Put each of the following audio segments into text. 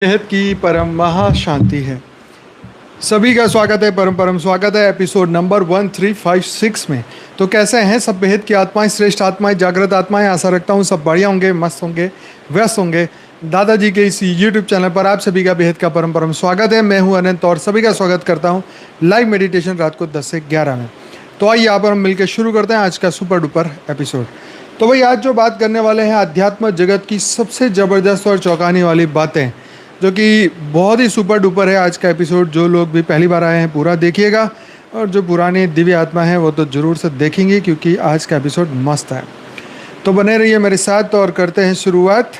बेहद की परम महाशांति है। सभी का स्वागत है, परम परम स्वागत है एपिसोड नंबर 1356 में। तो कैसे हैं सब बेहद की आत्माएं, श्रेष्ठ आत्माएं, जागृत आत्माएं। आशा रखता हूं सब बढ़िया होंगे, मस्त होंगे, व्यस्त होंगे। दादाजी के इस यूट्यूब चैनल पर आप सभी का बेहद का परम परम स्वागत है। मैं हूं अनंत और सभी का स्वागत करता हूं लाइव मेडिटेशन रात को 10 से 11 में। तो आइए यहाँ पर हम मिलकर शुरू करते हैं आज का सुपर डुपर एपिसोड। तो भाई आज जो बात करने वाले हैं अध्यात्म जगत की सबसे ज़बरदस्त और चौंकाने वाली बातें, जो कि बहुत ही सुपर डुपर है आज का एपिसोड। जो लोग भी पहली बार आए हैं पूरा देखिएगा, और जो पुराने दिव्य आत्मा हैं वो तो ज़रूर से देखेंगे, क्योंकि आज का एपिसोड मस्त है। तो बने रहिए मेरे साथ और करते हैं शुरुआत।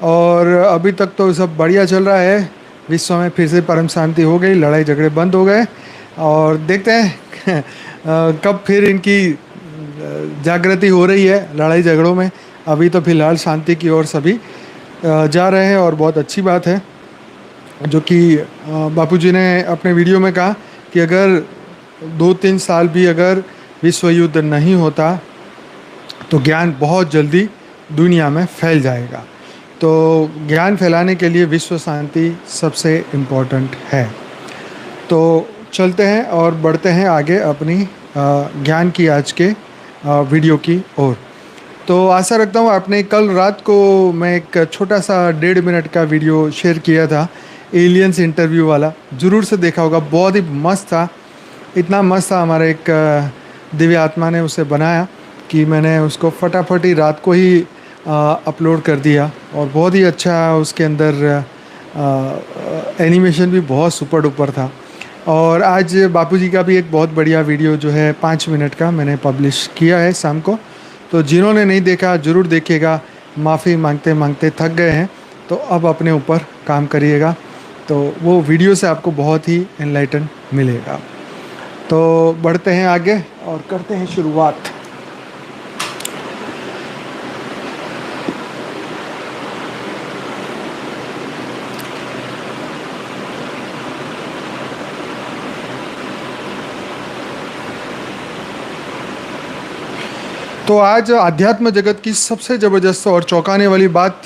और अभी तक तो सब बढ़िया चल रहा है। विश्व में फिर से परम शांति हो गई, लड़ाई झगड़े बंद हो गए, और देखते हैं कब फिर इनकी जागृति हो रही है लड़ाई झगड़ों में। अभी तो फिलहाल शांति की ओर सभी जा रहे हैं, और बहुत अच्छी बात है। जो कि बापूजी ने अपने वीडियो में कहा कि अगर 2-3 साल भी अगर विश्व युद्ध नहीं होता तो ज्ञान बहुत जल्दी दुनिया में फैल जाएगा। तो ज्ञान फैलाने के लिए विश्व शांति सबसे इम्पोर्टेंट है। तो चलते हैं और बढ़ते हैं आगे अपनी ज्ञान की आज के वीडियो की ओर। तो आशा रखता हूँ आपने कल रात को मैं एक छोटा सा 1.5 मिनट का वीडियो शेयर किया था, एलियंस इंटरव्यू वाला, ज़रूर से देखा होगा। बहुत ही मस्त था, इतना मस्त था। हमारे एक दिव्य आत्मा ने उसे बनाया कि मैंने उसको फटाफट ही रात को ही अपलोड कर दिया, और बहुत ही अच्छा उसके अंदर एनिमेशन भी बहुत सुपर डुपर था। और आज बापूजी का भी एक बहुत बढ़िया वीडियो जो है 5 मिनट का मैंने पब्लिश किया है शाम को। तो जिन्होंने नहीं देखा ज़रूर देखिएगा। माफ़ी मांगते मांगते थक गए हैं, तो अब अपने ऊपर काम करिएगा, तो वो वीडियो से आपको बहुत ही एनलाइटन मिलेगा। तो बढ़ते हैं आगे और करते हैं शुरुआत। तो आज आध्यात्म जगत की सबसे ज़बरदस्त और चौंकाने वाली बात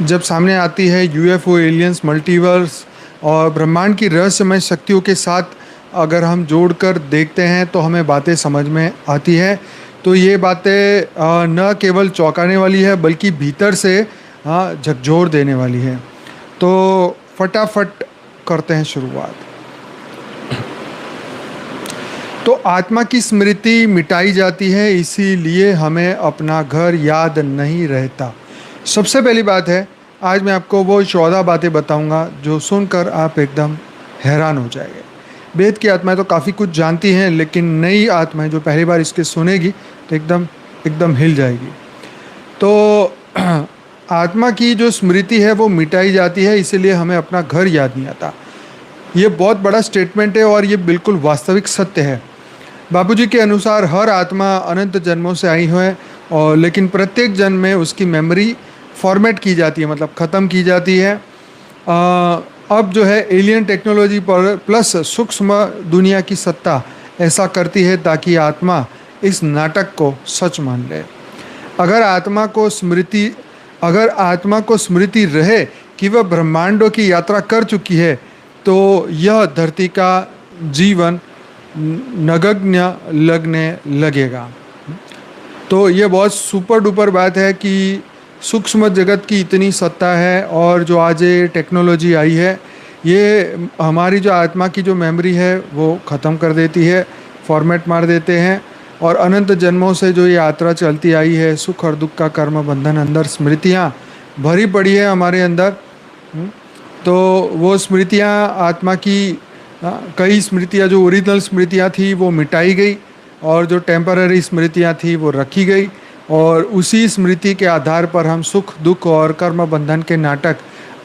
जब सामने आती है, यूएफओ, एलियंस, मल्टीवर्स और ब्रह्मांड की रहस्यमय शक्तियों के साथ अगर हम जोड़कर देखते हैं तो हमें बातें समझ में आती है। तो ये बातें न केवल चौंकाने वाली है बल्कि भीतर से झकझोर देने वाली है। तो फटाफट करते हैं शुरुआत। तो आत्मा की स्मृति मिटाई जाती है, इसीलिए हमें अपना घर याद नहीं रहता। सबसे पहली बात है, आज मैं आपको वो 14 बातें बताऊंगा जो सुनकर आप एकदम हैरान हो जाएंगे। वेद की आत्माएं तो काफ़ी कुछ जानती हैं, लेकिन नई आत्माएं जो पहली बार इसके सुनेगी तो एकदम हिल जाएगी। तो आत्मा की जो स्मृति है वो मिटाई जाती है, इसीलिए हमें अपना घर याद नहीं आता। ये बहुत बड़ा स्टेटमेंट है और ये बिल्कुल वास्तविक सत्य है। बापूजी के अनुसार हर आत्मा अनंत जन्मों से आई है, और लेकिन प्रत्येक जन्म में उसकी मेमोरी फॉर्मेट की जाती है, मतलब ख़त्म की जाती है। अब जो है एलियन टेक्नोलॉजी पर प्लस सूक्ष्म दुनिया की सत्ता ऐसा करती है ताकि आत्मा इस नाटक को सच मान ले। अगर आत्मा को स्मृति रहे कि वह ब्रह्मांडों की यात्रा कर चुकी है, तो यह धरती का जीवन नगण्य लगने लगेगा। तो ये बहुत सुपर डुपर बात है कि सूक्ष्म जगत की इतनी सत्ता है, और जो आज ये टेक्नोलॉजी आई है ये हमारी जो आत्मा की जो मेमोरी है वो ख़त्म कर देती है, फॉर्मेट मार देते हैं। और अनंत जन्मों से जो ये यात्रा चलती आई है, सुख और दुख का कर्म बंधन, अंदर स्मृतियाँ भरी पड़ी है हमारे अंदर। तो वो स्मृतियाँ आत्मा की कई स्मृतियाँ जो ओरिजिनल स्मृतियाँ थी वो मिटाई गई, और जो टेम्पररी स्मृतियाँ थी वो रखी गई, और उसी स्मृति के आधार पर हम सुख दुख और कर्म बंधन के नाटक,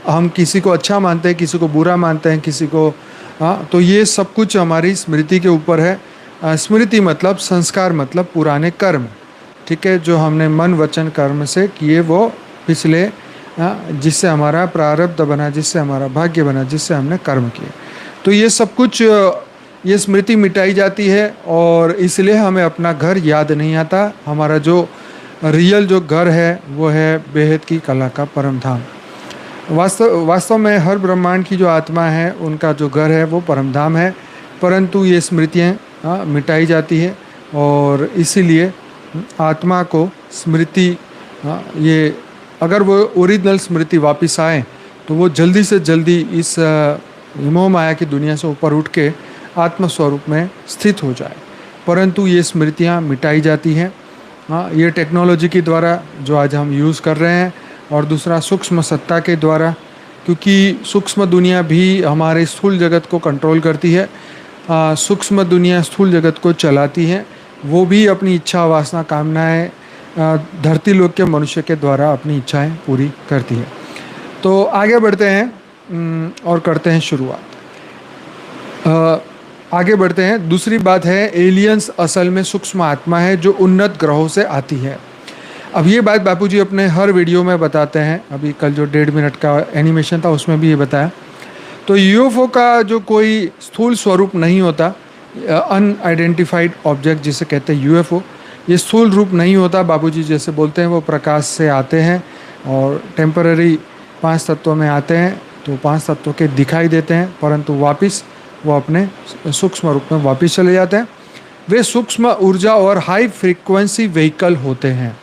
हम किसी को अच्छा मानते हैं, किसी को बुरा मानते हैं, किसी को तो ये सब कुछ हमारी स्मृति के ऊपर है। स्मृति मतलब संस्कार, मतलब पुराने कर्म, ठीक है, जो हमने मन वचन कर्म से किए, वो पिछले जिससे हमारा प्रारब्ध बना, जिससे हमारा भाग्य बना, जिससे हमने कर्म किए। तो ये सब कुछ ये स्मृति मिटाई जाती है, और इसलिए हमें अपना घर याद नहीं आता। हमारा जो रियल जो घर है वो है बेहद की कला का परम धाम। वास्तव में हर ब्रह्मांड की जो आत्मा है उनका जो घर है वो परमधाम है, परंतु ये स्मृतियाँ मिटाई जाती है और इसीलिए आत्मा को स्मृति ये अगर वो ओरिजिनल स्मृति वापस आए तो वो जल्दी से जल्दी इस मोह माया की दुनिया से ऊपर उठ के आत्म स्वरूप में स्थित हो जाए, परंतु ये स्मृतियाँ मिटाई जाती हैं ये टेक्नोलॉजी के द्वारा जो आज हम यूज़ कर रहे हैं, और दूसरा सूक्ष्म सत्ता के द्वारा, क्योंकि सूक्ष्म दुनिया भी हमारे स्थूल जगत को कंट्रोल करती है। सूक्ष्म दुनिया स्थूल जगत को चलाती है, वो भी अपनी इच्छा वासना कामनाएं धरती लोक के मनुष्य के द्वारा अपनी इच्छाएं पूरी करती है। तो आगे बढ़ते हैं और करते हैं शुरुआत। आगे बढ़ते हैं। दूसरी बात है, एलियंस असल में सूक्ष्म आत्मा है जो उन्नत ग्रहों से आती है। अब ये बात बापूजी अपने हर वीडियो में बताते हैं, अभी कल जो 1.5 मिनट का एनिमेशन था उसमें भी ये बताया। तो यूएफओ का जो कोई स्थूल स्वरूप नहीं होता, अनआइडेंटिफाइड ऑब्जेक्ट जिसे कहते हैं यूएफओ, ये स्थूल रूप नहीं होता। बापूजी जैसे बोलते हैं वो प्रकाश से आते हैं और टेम्पररी 5 तत्वों में आते हैं, तो 5 तत्वों के दिखाई देते हैं, परंतु वापस वो अपने सूक्ष्म रूप में वापस चले जाते हैं। वे सूक्ष्म ऊर्जा और हाई फ्रीक्वेंसी व्हीकल होते हैं,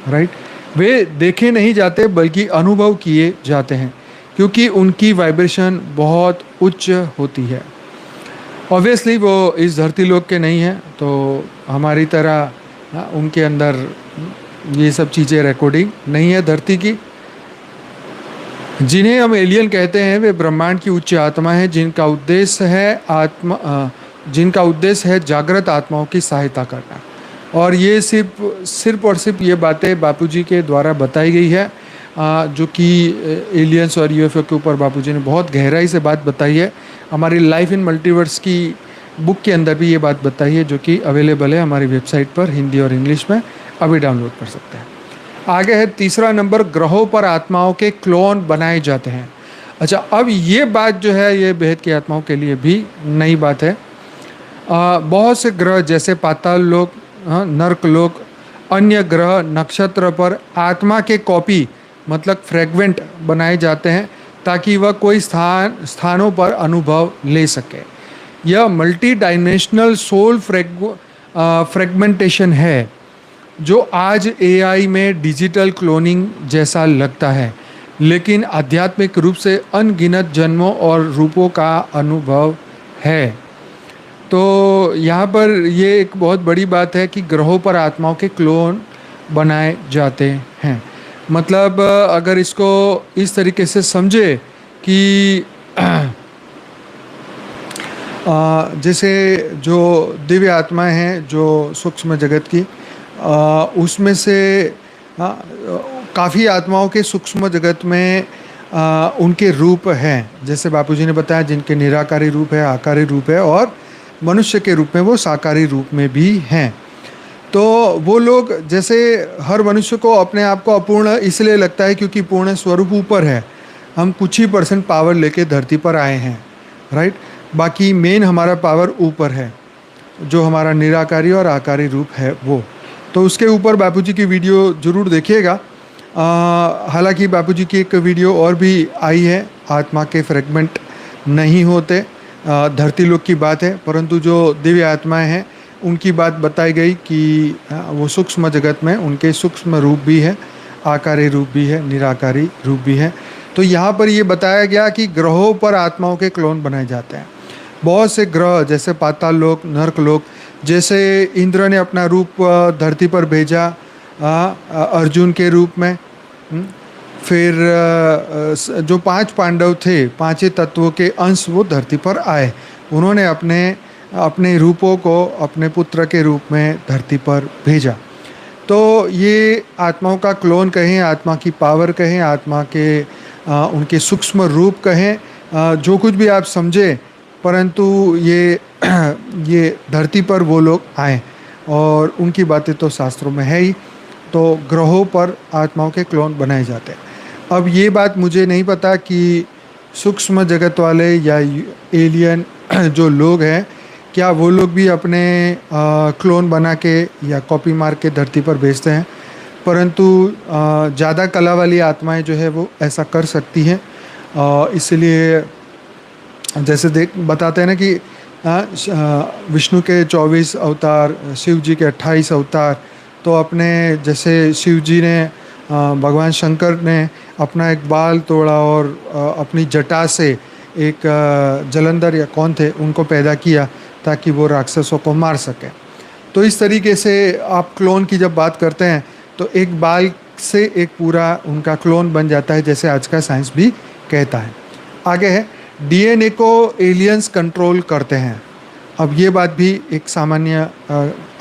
राइट। वे देखे नहीं जाते बल्कि अनुभव किए जाते हैं, क्योंकि उनकी वाइब्रेशन बहुत उच्च होती है। ऑब्वियसली वो इस धरती लोक के नहीं हैं, तो हमारी तरह उनके अंदर ये सब चीज़ें रिकॉर्डिंग नहीं है धरती की। जिन्हें हम एलियन कहते हैं वे ब्रह्मांड की उच्च आत्मा है जिनका उद्देश्य है जागृत आत्माओं की सहायता करना। और ये सिर्फ और सिर्फ ये बातें बापूजी के द्वारा बताई गई है, जो कि एलियंस और यूएफओ के ऊपर बापूजी ने बहुत गहराई से बात बताई है। हमारी लाइफ इन मल्टीवर्स की बुक के अंदर भी ये बात बताई है, जो कि अवेलेबल है हमारी वेबसाइट पर, हिंदी और इंग्लिश में, अभी डाउनलोड कर सकते हैं। आगे है तीसरा नंबर, ग्रहों पर आत्माओं के क्लोन बनाए जाते हैं। अच्छा, अब ये बात जो है ये बेहद की आत्माओं के लिए भी नई बात है। बहुत से ग्रह जैसे पाताल लोक, नर्क लोक, अन्य ग्रह नक्षत्र पर आत्मा के कॉपी मतलब फ्रेगमेंट बनाए जाते हैं ताकि वह कोई स्थानों पर अनुभव ले सके। यह मल्टी डायमेंशनल सोल फ्रेगमेंटेशन है जो आज एआई में डिजिटल क्लोनिंग जैसा लगता है, लेकिन आध्यात्मिक रूप से अनगिनत जन्मों और रूपों का अनुभव है। तो यहाँ पर ये एक बहुत बड़ी बात है कि ग्रहों पर आत्माओं के क्लोन बनाए जाते हैं। मतलब अगर इसको इस तरीके से समझे कि जैसे जो दिव्य आत्माएं हैं जो सूक्ष्म जगत की, उसमें से काफ़ी आत्माओं के सूक्ष्म जगत में उनके रूप हैं, जैसे बापूजी ने बताया, जिनके निराकारी रूप है, आकारी रूप है, और मनुष्य के रूप में वो साकारी रूप में भी हैं। तो वो लोग, जैसे हर मनुष्य को अपने आप को अपूर्ण इसलिए लगता है क्योंकि पूर्ण स्वरूप ऊपर है, हम कुछ ही % पावर लेके धरती पर आए हैं, राइट। बाकी मेन हमारा पावर ऊपर है, जो हमारा निराकारी और आकारी रूप है वो। तो उसके ऊपर बापूजी की वीडियो ज़रूर देखिएगा। हालांकि बापूजी की एक वीडियो और भी आई है, आत्मा के फ्रेगमेंट नहीं होते, धरती लोक की बात है, परंतु जो दिव्य आत्माएं हैं उनकी बात बताई गई कि वो सूक्ष्म जगत में उनके सूक्ष्म रूप भी है, आकारी रूप भी है, निराकारी रूप भी है। तो यहाँ पर ये बताया गया कि ग्रहों पर आत्माओं के क्लोन बनाए जाते हैं। बहुत से ग्रह जैसे पाताल लोक, नर्क लोक, जैसे इंद्र ने अपना रूप धरती पर भेजा अर्जुन के रूप में, फिर जो 5 पांडव थे, 5 तत्वों के अंश वो धरती पर आए, उन्होंने अपने रूपों को अपने पुत्र के रूप में धरती पर भेजा। तो ये आत्माओं का क्लोन कहें, आत्मा की पावर कहें, आत्मा के उनके सूक्ष्म रूप कहें, जो कुछ भी आप समझे, परंतु ये धरती पर वो लोग आए और उनकी बातें तो शास्त्रों में है ही। तो ग्रहों पर आत्माओं के क्लोन बनाए जाते हैं। अब ये बात मुझे नहीं पता कि सूक्ष्म जगत वाले या एलियन जो लोग हैं, क्या वो लोग भी अपने क्लोन बना के या कॉपी मार के धरती पर भेजते हैं। परंतु ज़्यादा कला वाली आत्माएं जो है वो ऐसा कर सकती हैं। इसलिए जैसे बताते हैं ना कि विष्णु के 24 अवतार, शिव जी के 28 अवतार, तो अपने जैसे शिव जी ने भगवान शंकर ने अपना एक बाल तोड़ा और अपनी जटा से एक जलंधर या कौन थे उनको पैदा किया ताकि वो राक्षसों को मार सकें। तो इस तरीके से आप क्लोन की जब बात करते हैं तो एक बाल से एक पूरा उनका क्लोन बन जाता है, जैसे आज का साइंस भी कहता है। आगे है डीएनए को एलियंस कंट्रोल करते हैं। अब ये बात भी एक सामान्य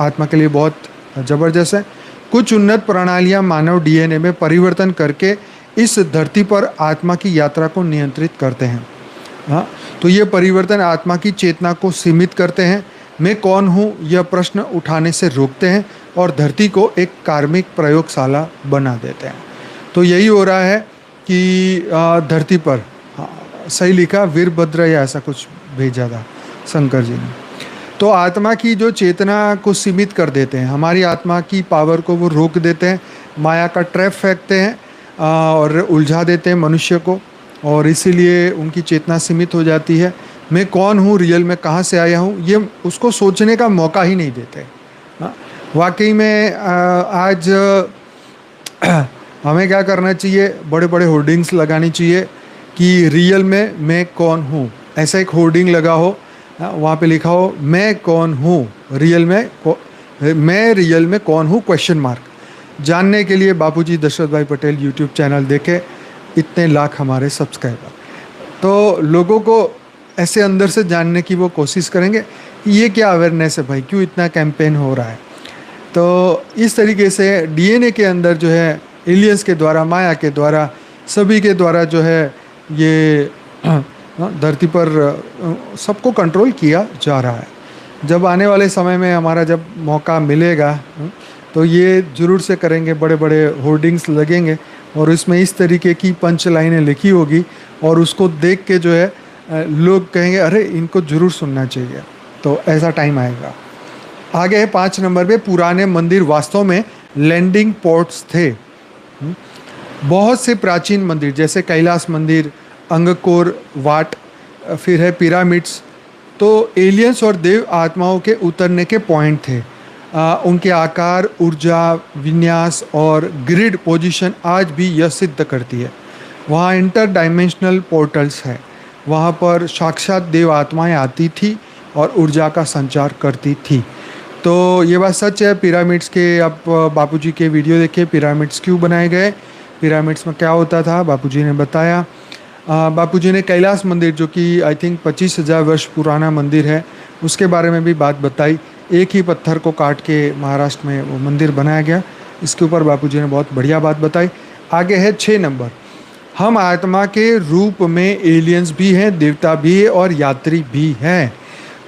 आत्मा के लिए बहुत ज़बरदस्त है। कुछ उन्नत प्रणालियां मानव डीएनए में परिवर्तन करके इस धरती पर आत्मा की यात्रा को नियंत्रित करते हैं। हाँ, तो ये परिवर्तन आत्मा की चेतना को सीमित करते हैं, मैं कौन हूँ यह प्रश्न उठाने से रोकते हैं और धरती को एक कार्मिक प्रयोगशाला बना देते हैं। तो यही हो रहा है कि धरती पर, सही लिखा, वीरभद्र या ऐसा कुछ भेजा था शंकर जी ने। तो आत्मा की जो चेतना को सीमित कर देते हैं, हमारी आत्मा की पावर को वो रोक देते हैं, माया का ट्रैप फेंकते हैं और उलझा देते हैं मनुष्य को, और इसीलिए उनकी चेतना सीमित हो जाती है। मैं कौन हूँ, रियल में कहाँ से आया हूँ, ये उसको सोचने का मौका ही नहीं देते। वाकई में आज हमें क्या करना चाहिए, बड़े बड़े होर्डिंग्स लगानी चाहिए कि रियल में मैं कौन हूँ। ऐसा एक होर्डिंग लगा हो, वहाँ पे लिखा हो मैं कौन हूँ, मैं रियल में कौन हूँ क्वेश्चन मार्क। जानने के लिए बापूजी दशरथ भाई पटेल यूट्यूब चैनल देखे, इतने लाख हमारे सब्सक्राइबर। तो लोगों को ऐसे अंदर से जानने की वो कोशिश करेंगे, ये क्या अवेयरनेस है भाई, क्यों इतना कैंपेन हो रहा है। तो इस तरीके से डीएनए के अंदर जो है एलियंस के द्वारा, माया के द्वारा, सभी के द्वारा जो है ये धरती पर सबको कंट्रोल किया जा रहा है। जब आने वाले समय में हमारा जब मौका मिलेगा तो ये ज़रूर से करेंगे, बड़े बड़े होर्डिंग्स लगेंगे और इसमें इस तरीके की पंच लाइनें लिखी होगी और उसको देख के जो है लोग कहेंगे अरे इनको ज़रूर सुनना चाहिए। तो ऐसा टाइम आएगा। आगे है 5 नंबर पे, पुराने मंदिर वास्तव में लैंडिंग पोर्ट्स थे। बहुत से प्राचीन मंदिर जैसे कैलाश मंदिर, अंगकोर वाट, फिर है पिरामिड्स, तो एलियंस और देव आत्माओं के उतरने के पॉइंट थे। उनके आकार, ऊर्जा, विन्यास और ग्रिड पोजीशन आज भी यह सिद्ध करती है। वहाँ इंटर डायमेंशनल पोर्टल्स है, वहाँ पर साक्षात देव आत्माएँ आती थी और ऊर्जा का संचार करती थी। तो ये बात सच है। पिरामिड्स के आप बापूजी के वीडियो देखिए, पिरामिड्स क्यों बनाए गए, पिरामिड्स में क्या होता था, बापूजी ने बताया। बापूजी ने कैलाश मंदिर जो कि आई थिंक 25,000 वर्ष पुराना मंदिर है, उसके बारे में भी बात बताई। एक ही पत्थर को काट के महाराष्ट्र में वो मंदिर बनाया गया, इसके ऊपर बापूजी ने बहुत बढ़िया बात बताई। आगे है 6 नंबर, हम आत्मा के रूप में एलियंस भी हैं, देवता भी है और यात्री भी हैं।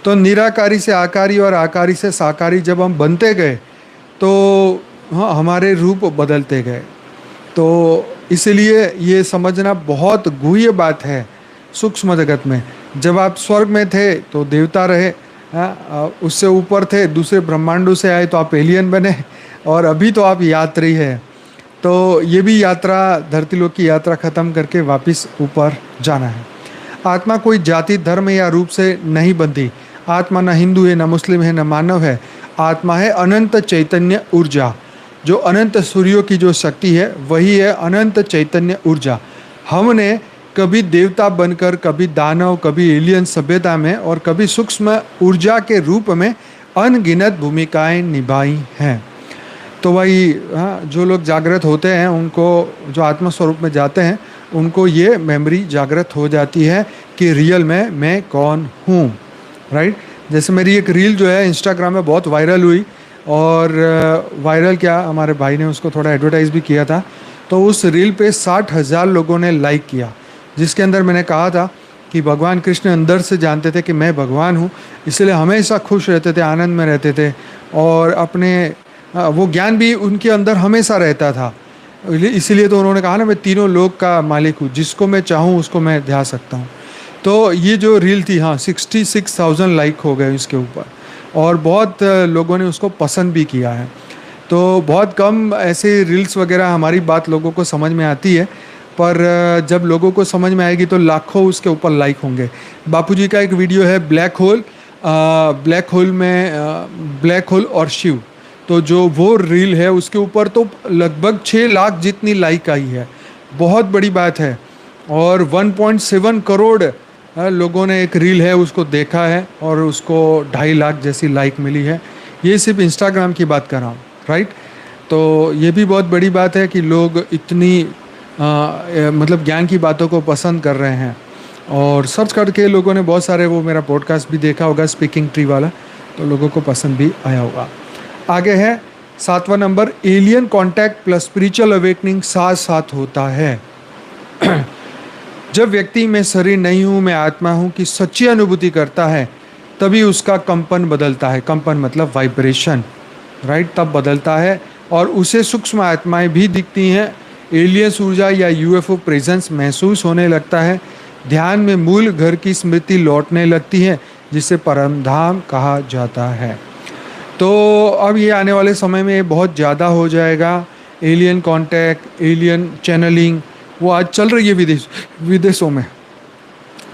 तो निराकारी से आकारी और आकारी से साकारी जब हम बनते गए तो हमारे रूप बदलते गए। तो इसलिए ये समझना बहुत गूढ़ बात है सूक्ष्म जगत में। जब आप स्वर्ग में थे तो देवता रहे, उससे ऊपर थे, दूसरे ब्रह्मांडों से आए तो आप एलियन बने, और अभी तो आप यात्री हैं। तो ये भी यात्रा, धरती लोक की यात्रा ख़त्म करके वापस ऊपर जाना है। आत्मा कोई जाति, धर्म या रूप से नहीं बनती। आत्मा न हिंदू है, न मुस्लिम है, न मानव है। आत्मा है अनंत चैतन्य ऊर्जा। जो अनंत सूर्यों की जो शक्ति है वही है अनंत चैतन्य ऊर्जा। हमने कभी देवता बनकर, कभी दानव, कभी एलियन सभ्यता में और कभी सूक्ष्म ऊर्जा के रूप में अनगिनत भूमिकाएं निभाई हैं। तो वही जो लोग जागृत होते हैं, उनको, जो आत्मा स्वरूप में जाते हैं, उनको ये मेमोरी जागृत हो जाती है कि रियल में मैं कौन हूँ। राइट। जैसे मेरी एक रील जो है इंस्टाग्राम में बहुत वायरल हुई, और वायरल क्या, हमारे भाई ने उसको थोड़ा एडवर्टाइज़ भी किया था। तो उस रील पे 60,000 लोगों ने लाइक किया, जिसके अंदर मैंने कहा था कि भगवान कृष्ण अंदर से जानते थे कि मैं भगवान हूँ, इसलिए हमेशा खुश रहते थे, आनंद में रहते थे, और अपने वो ज्ञान भी उनके अंदर हमेशा रहता था। इसीलिए तो उन्होंने कहा ना, मैं तीनों लोक का मालिक हूँ, जिसको मैं चाहूँ उसको मैं ध्या सकता हूँ। तो ये जो रील थी, 66,000 लाइक हो गए इसके ऊपर, और बहुत लोगों ने उसको पसंद भी किया है। तो बहुत कम ऐसे रील्स वगैरह हमारी बात लोगों को समझ में आती है, पर जब लोगों को समझ में आएगी तो लाखों उसके ऊपर लाइक होंगे। बापूजी का एक वीडियो है ब्लैक होल, ब्लैक होल में ब्लैक होल और शिव, तो जो वो रील है उसके ऊपर तो लगभग 6 लाख जितनी लाइक आई है। बहुत बड़ी बात है। और 1.7 करोड़ लोगों ने एक रील है उसको देखा है और उसको 2.5 लाख जैसी लाइक मिली है। ये सिर्फ इंस्टाग्राम की बात कर रहा हूँ, राइट। तो ये भी बहुत बड़ी बात है कि लोग इतनी मतलब ज्ञान की बातों को पसंद कर रहे हैं। और सर्च करके लोगों ने बहुत सारे, वो मेरा पॉडकास्ट भी देखा होगा स्पीकिंग ट्री वाला, तो लोगों को पसंद भी आया होगा। आगे है 7वां number, alien contact plus spiritual awakening साथ साथ होता है। जब व्यक्ति मैं शरीर नहीं हूँ, मैं आत्मा हूँ की सच्ची अनुभूति करता है, तभी उसका कंपन बदलता है। कंपन मतलब वाइब्रेशन, राइट, तब बदलता है और उसे सूक्ष्म आत्माएं भी दिखती हैं। एलियंस ऊर्जा या यूएफओ प्रेजेंस महसूस होने लगता है। ध्यान में मूल घर की स्मृति लौटने लगती है, जिसे परमधाम कहा जाता है। तो अब ये आने वाले समय में ये बहुत ज़्यादा हो जाएगा। एलियन कांटेक्ट, एलियन चैनलिंग, वो आज चल रही है विदेशों में।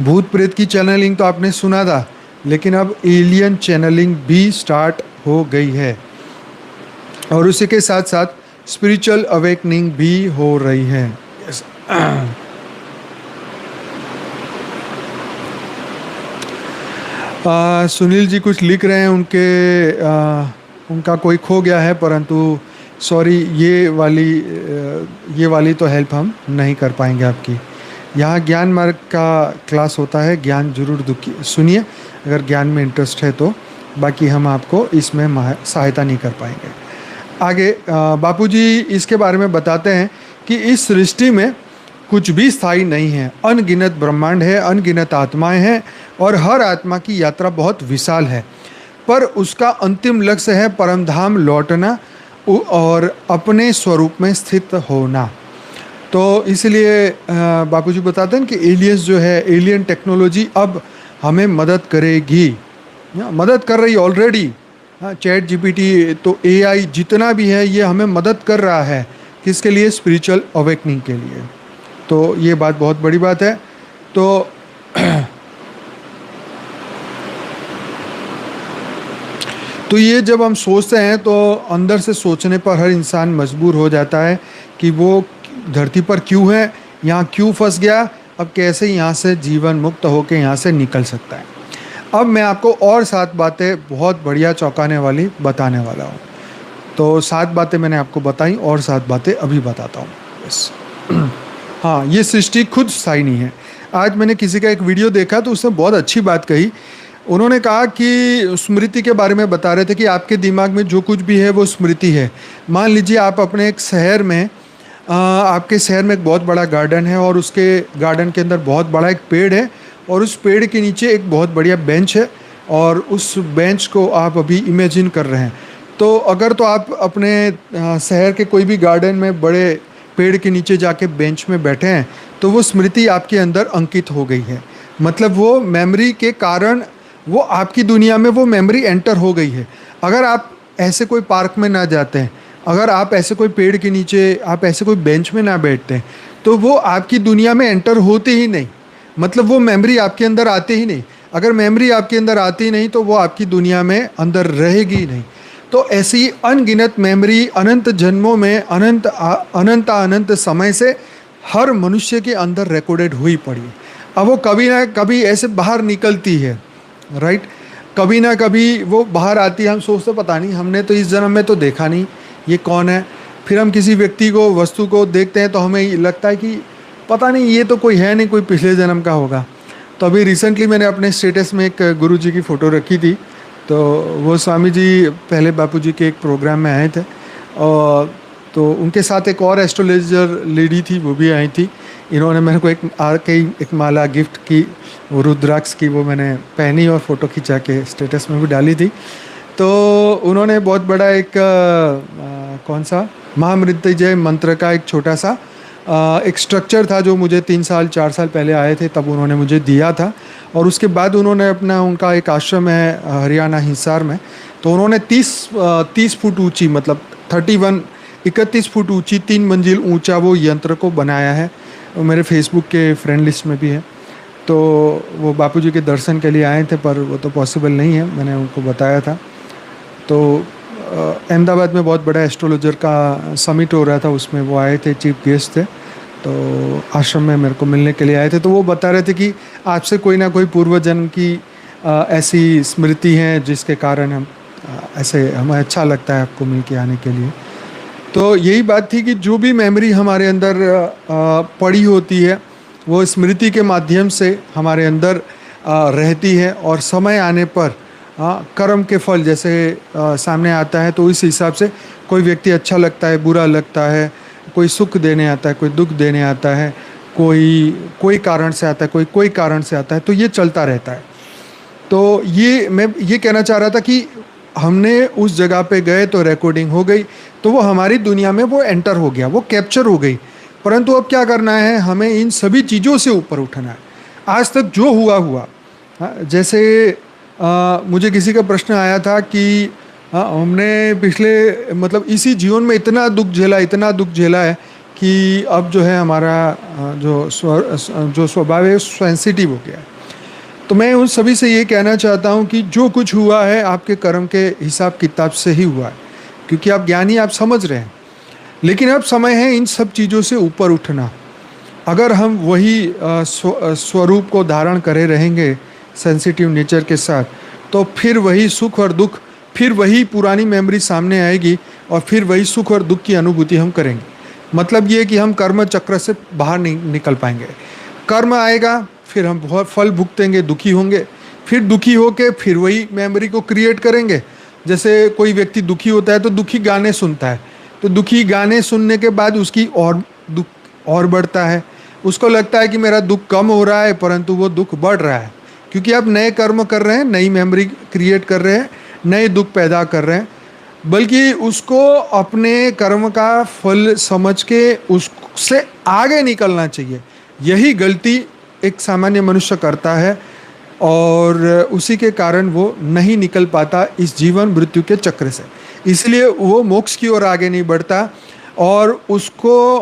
भूत प्रेत की चैनलिंग तो आपने सुना था, लेकिन अब एलियन चैनलिंग भी स्टार्ट हो गई है और उसी के साथ साथ स्पिरिचुअल अवेकनिंग भी हो रही है। सुनील जी कुछ लिख रहे हैं, उनका कोई खो गया है, परंतु सॉरी, ये वाली तो हेल्प हम नहीं कर पाएंगे आपकी। यहाँ ज्ञान मार्ग का क्लास होता है, ज्ञान जरूर सुनिए अगर ज्ञान में इंटरेस्ट है तो, बाकी हम आपको इसमें सहायता नहीं कर पाएंगे। आगे बापूजी इसके बारे में बताते हैं कि इस सृष्टि में कुछ भी स्थायी नहीं है। अनगिनत ब्रह्मांड है, अनगिनत आत्माएं हैं और हर आत्मा की यात्रा बहुत विशाल है, पर उसका अंतिम लक्ष्य है परमधाम लौटना और अपने स्वरूप में स्थित होना। तो इसलिए बापूजी बताते हैं कि एलियंस जो है, एलियन टेक्नोलॉजी अब हमें मदद करेगी, मदद कर रही ऑलरेडी। चैट जीपीटी तो एआई जितना भी है ये हमें मदद कर रहा है, किसके लिए? स्पिरिचुअल अवेकनिंग के लिए। तो ये बात बहुत बड़ी बात है। तो ये जब हम सोचते हैं तो अंदर से सोचने पर हर इंसान मजबूर हो जाता है कि वो धरती पर क्यों है, यहाँ क्यों फंस गया, अब कैसे यहाँ से जीवन मुक्त होकर यहाँ से निकल सकता है। अब मैं आपको और 7 बातें बहुत बढ़िया चौंकाने वाली बताने वाला हूँ। तो 7 बातें मैंने आपको बताई और 7 बातें अभी बताता हूँ बस। हाँ, ये सृष्टि खुद स्थायी नहीं है। आज मैंने किसी का एक वीडियो देखा तो उसने बहुत अच्छी बात कही। उन्होंने कहा कि स्मृति के बारे में बता रहे थे कि आपके दिमाग में जो कुछ भी है वो स्मृति है। मान लीजिए आप अपने एक शहर में, आपके शहर में एक बहुत बड़ा गार्डन है और उसके गार्डन के अंदर बहुत बड़ा एक पेड़ है और उस पेड़ के नीचे एक बहुत बढ़िया बेंच है और उस बेंच को आप अभी इमेजिन कर रहे हैं। तो अगर तो आप अपने शहर के कोई भी गार्डन में बड़े पेड़ के नीचे जाके बेंच में बैठे हैं तो वो स्मृति आपके अंदर अंकित हो गई है। मतलब वो मेमोरी के कारण वो आपकी दुनिया में वो मेमोरी एंटर हो गई है। अगर आप ऐसे कोई पार्क में ना जाते हैं, अगर आप ऐसे कोई पेड़ के नीचे, आप ऐसे कोई बेंच में ना बैठते हैं, तो वो आपकी दुनिया में एंटर होती ही नहीं। मतलब वो मेमोरी आपके अंदर आती ही नहीं। अगर मेमोरी आपके अंदर आती नहीं तो वो आपकी दुनिया में अंदर रहेगी ही नहीं। तो ऐसी अनगिनत मेमोरी अनंत जन्मों में, अनंत समय से हर मनुष्य के अंदर रिकॉर्डेड हुई पड़ी। अब वो कभी ना कभी ऐसे बाहर निकलती है, राइट। कभी ना कभी वो बाहर आती है। हम सोचते पता नहीं, हमने तो इस जन्म में तो देखा नहीं, ये कौन है। फिर हम किसी व्यक्ति को, वस्तु को देखते हैं तो हमें लगता है कि पता नहीं, ये तो कोई है नहीं, कोई पिछले जन्म का होगा। तो अभी रिसेंटली मैंने अपने स्टेटस में एक गुरु जी की फ़ोटो रखी थी। तो वो स्वामी जी पहले बापूजी के एक प्रोग्राम में आए थे और तो उनके साथ एक और एस्ट्रोलॉजर लेडी थी, वो भी आई थी। इन्होंने मेरे को एक माला गिफ्ट की, वो रुद्राक्ष की, वो मैंने पहनी और फ़ोटो खिंचा के स्टेटस में भी डाली थी। तो उन्होंने बहुत बड़ा एक कौन सा महामृत्युंजय मंत्र का एक छोटा सा एक स्ट्रक्चर था जो मुझे 3-4 साल पहले आए थे, तब उन्होंने मुझे दिया था। और उसके बाद उन्होंने उनका एक आश्रम है हरियाणा हिसार में, तो उन्होंने 30 फुट ऊंची, मतलब 31 फुट ऊंची 3 मंजिल ऊंचा वो यंत्र को बनाया है। वो मेरे फेसबुक के फ्रेंड लिस्ट में भी है। तो वो बापूजी के दर्शन के लिए आए थे, पर वो तो पॉसिबल नहीं है, मैंने उनको बताया था। तो अहमदाबाद में बहुत बड़ा एस्ट्रोलॉजर का समिट हो रहा था, उसमें वो आए थे, चीफ गेस्ट थे। तो आश्रम में मेरे को मिलने के लिए आए थे। तो वो बता रहे थे कि आपसे कोई ना कोई पूर्व जन्म की ऐसी स्मृति है जिसके कारण हम ऐसे हमें अच्छा लगता है आपको मिल के आने के लिए। तो यही बात थी कि जो भी मेमोरी हमारे अंदर पड़ी होती है वो स्मृति के माध्यम से हमारे अंदर रहती है, और समय आने पर कर्म के फल जैसे सामने आता है तो इस हिसाब से कोई व्यक्ति अच्छा लगता है, बुरा लगता है, कोई सुख देने आता है, कोई दुख देने आता है, कोई कारण से आता है, कोई कारण से आता है, तो ये चलता रहता है। तो ये मैं ये कहना चाह रहा था कि हमने उस जगह पे गए तो रिकॉर्डिंग हो गई, तो वो हमारी दुनिया में वो एंटर हो गया, वो कैप्चर हो गई। परंतु अब क्या करना है, हमें इन सभी चीज़ों से ऊपर उठना है। आज तक जो हुआ हुआ, जैसे मुझे किसी का प्रश्न आया था कि हमने पिछले मतलब इसी जीवन में इतना दुख झेला है कि अब जो है हमारा जो स्वभाव है सेंसिटिव हो गया है। तो मैं उन सभी से ये कहना चाहता हूँ कि जो कुछ हुआ है आपके कर्म के हिसाब किताब से ही हुआ है, क्योंकि आप ज्ञानी, आप समझ रहे हैं। लेकिन अब समय है इन सब चीज़ों से ऊपर उठना। अगर हम वही स्वरूप को धारण करे रहेंगे सेंसिटिव नेचर के साथ, तो फिर वही सुख और दुख, फिर वही पुरानी मेमोरी सामने आएगी और फिर वही सुख और दुख की अनुभूति हम करेंगे। मतलब ये कि हम कर्म चक्र से बाहर नहीं निकल पाएंगे। कर्म आएगा, फिर हम बहुत फल भुगतेंगे, दुखी होंगे, फिर दुखी होके फिर वही मेमोरी को क्रिएट करेंगे। जैसे कोई व्यक्ति दुखी होता है तो दुखी गाने सुनता है, तो दुखी गाने सुनने के बाद उसकी और दुख और बढ़ता है। उसको लगता है कि मेरा दुख कम हो रहा है, परंतु वो दुख बढ़ रहा है, क्योंकि आप नए कर्म कर रहे हैं, नई मेमोरी क्रिएट कर रहे हैं, नए दुख पैदा कर रहे हैं। बल्कि उसको अपने कर्म का फल समझ के उससे आगे निकलना चाहिए। यही गलती एक सामान्य मनुष्य करता है और उसी के कारण वो नहीं निकल पाता इस जीवन मृत्यु के चक्र से। इसलिए वो मोक्ष की ओर आगे नहीं बढ़ता और उसको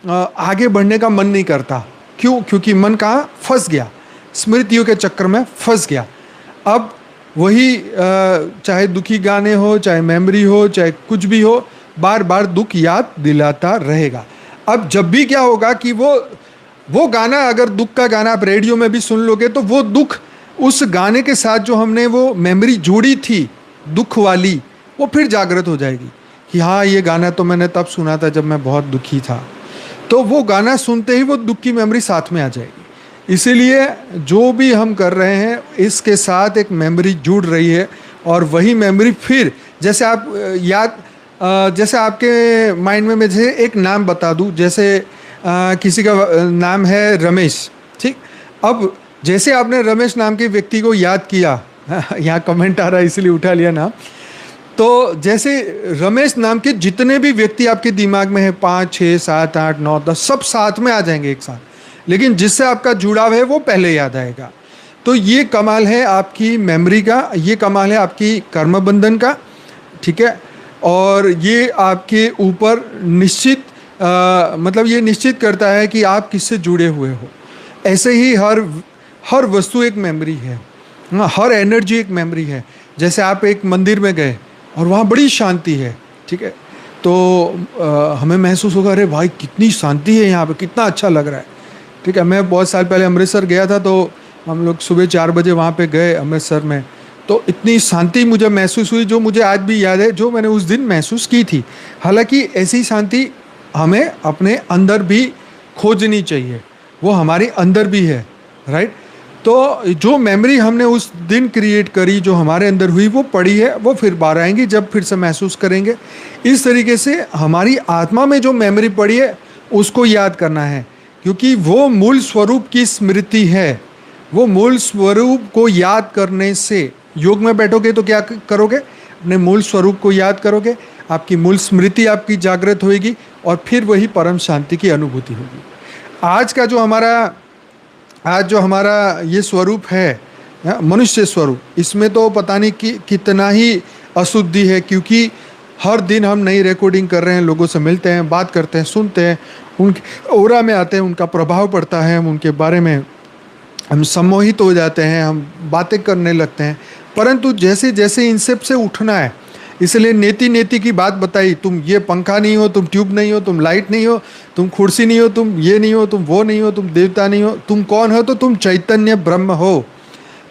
आगे बढ़ने का मन नहीं करता। क्यों? क्योंकि मन कहाँ फंस गया, स्मृतियों के चक्र में फंस गया। अब वही चाहे दुखी गाने हो, चाहे मेमोरी हो, चाहे कुछ भी हो, बार बार दुख याद दिलाता रहेगा। अब जब भी क्या होगा कि वो गाना, अगर दुख का गाना आप रेडियो में भी सुन लोगे तो वो दुख उस गाने के साथ जो हमने वो मेमोरी जोड़ी थी दुख वाली, वो फिर जागृत हो जाएगी कि हाँ, ये गाना तो मैंने तब सुना था जब मैं बहुत दुखी था। तो वो गाना सुनते ही वो दुख की मेमोरी साथ में आ जाएगी। इसीलिए जो भी हम कर रहे हैं इसके साथ एक मेमोरी जुड़ रही है, और वही मेमोरी फिर जैसे आप जैसे आपके माइंड में मैं जैसे एक नाम बता दूं, जैसे किसी का नाम है रमेश, ठीक। अब जैसे आपने रमेश नाम के व्यक्ति को याद किया, यहाँ कमेंट आ रहा है इसलिए उठा लिया नाम, तो जैसे रमेश नाम के जितने भी व्यक्ति आपके दिमाग में है, 5, 6, 7, 8, 9, 10 सब साथ में आ जाएंगे एक साथ, लेकिन जिससे आपका जुड़ाव है वो पहले याद आएगा। तो ये कमाल है आपकी मेमोरी का, ये कमाल है आपकी कर्म बंधन का, ठीक है। और ये आपके ऊपर निश्चित मतलब ये निश्चित करता है कि आप किससे जुड़े हुए हो। ऐसे ही हर वस्तु एक मेमोरी है, हर एनर्जी एक मेमोरी है। जैसे आप एक मंदिर में गए और वहाँ बड़ी शांति है, ठीक है, तो हमें महसूस होगा अरे भाई कितनी शांति है यहाँ पे, कितना अच्छा लग रहा है, ठीक है। मैं बहुत साल पहले अमृतसर गया था, तो हम लोग सुबह 4 बजे वहाँ पे गए अमृतसर में, तो इतनी शांति मुझे महसूस हुई जो मुझे आज भी याद है, जो मैंने उस दिन महसूस की थी। हालांकि ऐसी शांति हमें अपने अंदर भी खोजनी चाहिए, वो हमारे अंदर भी है, राइट। तो जो मेमोरी हमने उस दिन क्रिएट करी, जो हमारे अंदर हुई, वो पड़ी है, वो फिर बाहर आएंगी जब फिर से महसूस करेंगे। इस तरीके से हमारी आत्मा में जो मेमोरी पड़ी है उसको याद करना है, क्योंकि वो मूल स्वरूप की स्मृति है। वो मूल स्वरूप को याद करने से, योग में बैठोगे तो क्या करोगे, अपने मूल स्वरूप को याद करोगे, आपकी मूल स्मृति आपकी जागृत होगी और फिर वही परम शांति की अनुभूति होगी। आज जो हमारा ये स्वरूप है, मनुष्य स्वरूप, इसमें तो पता नहीं कि कितना ही अशुद्धि है, क्योंकि हर दिन हम नई रिकॉर्डिंग कर रहे हैं, लोगों से मिलते हैं, बात करते हैं, सुनते हैं, उनके ओरा में आते हैं, उनका प्रभाव पड़ता है, हम उनके बारे में हम सम्मोहित हो जाते हैं, हम बातें करने लगते हैं। परंतु जैसे जैसे इन सब से उठना है, इसलिए नेति नेति की बात बताई, तुम ये पंखा नहीं हो, तुम ट्यूब नहीं हो, तुम लाइट नहीं हो, तुम कुर्सी नहीं हो, तुम ये नहीं हो, तुम वो नहीं हो, तुम देवता नहीं हो, तुम कौन हो? तो तुम चैतन्य ब्रह्म हो,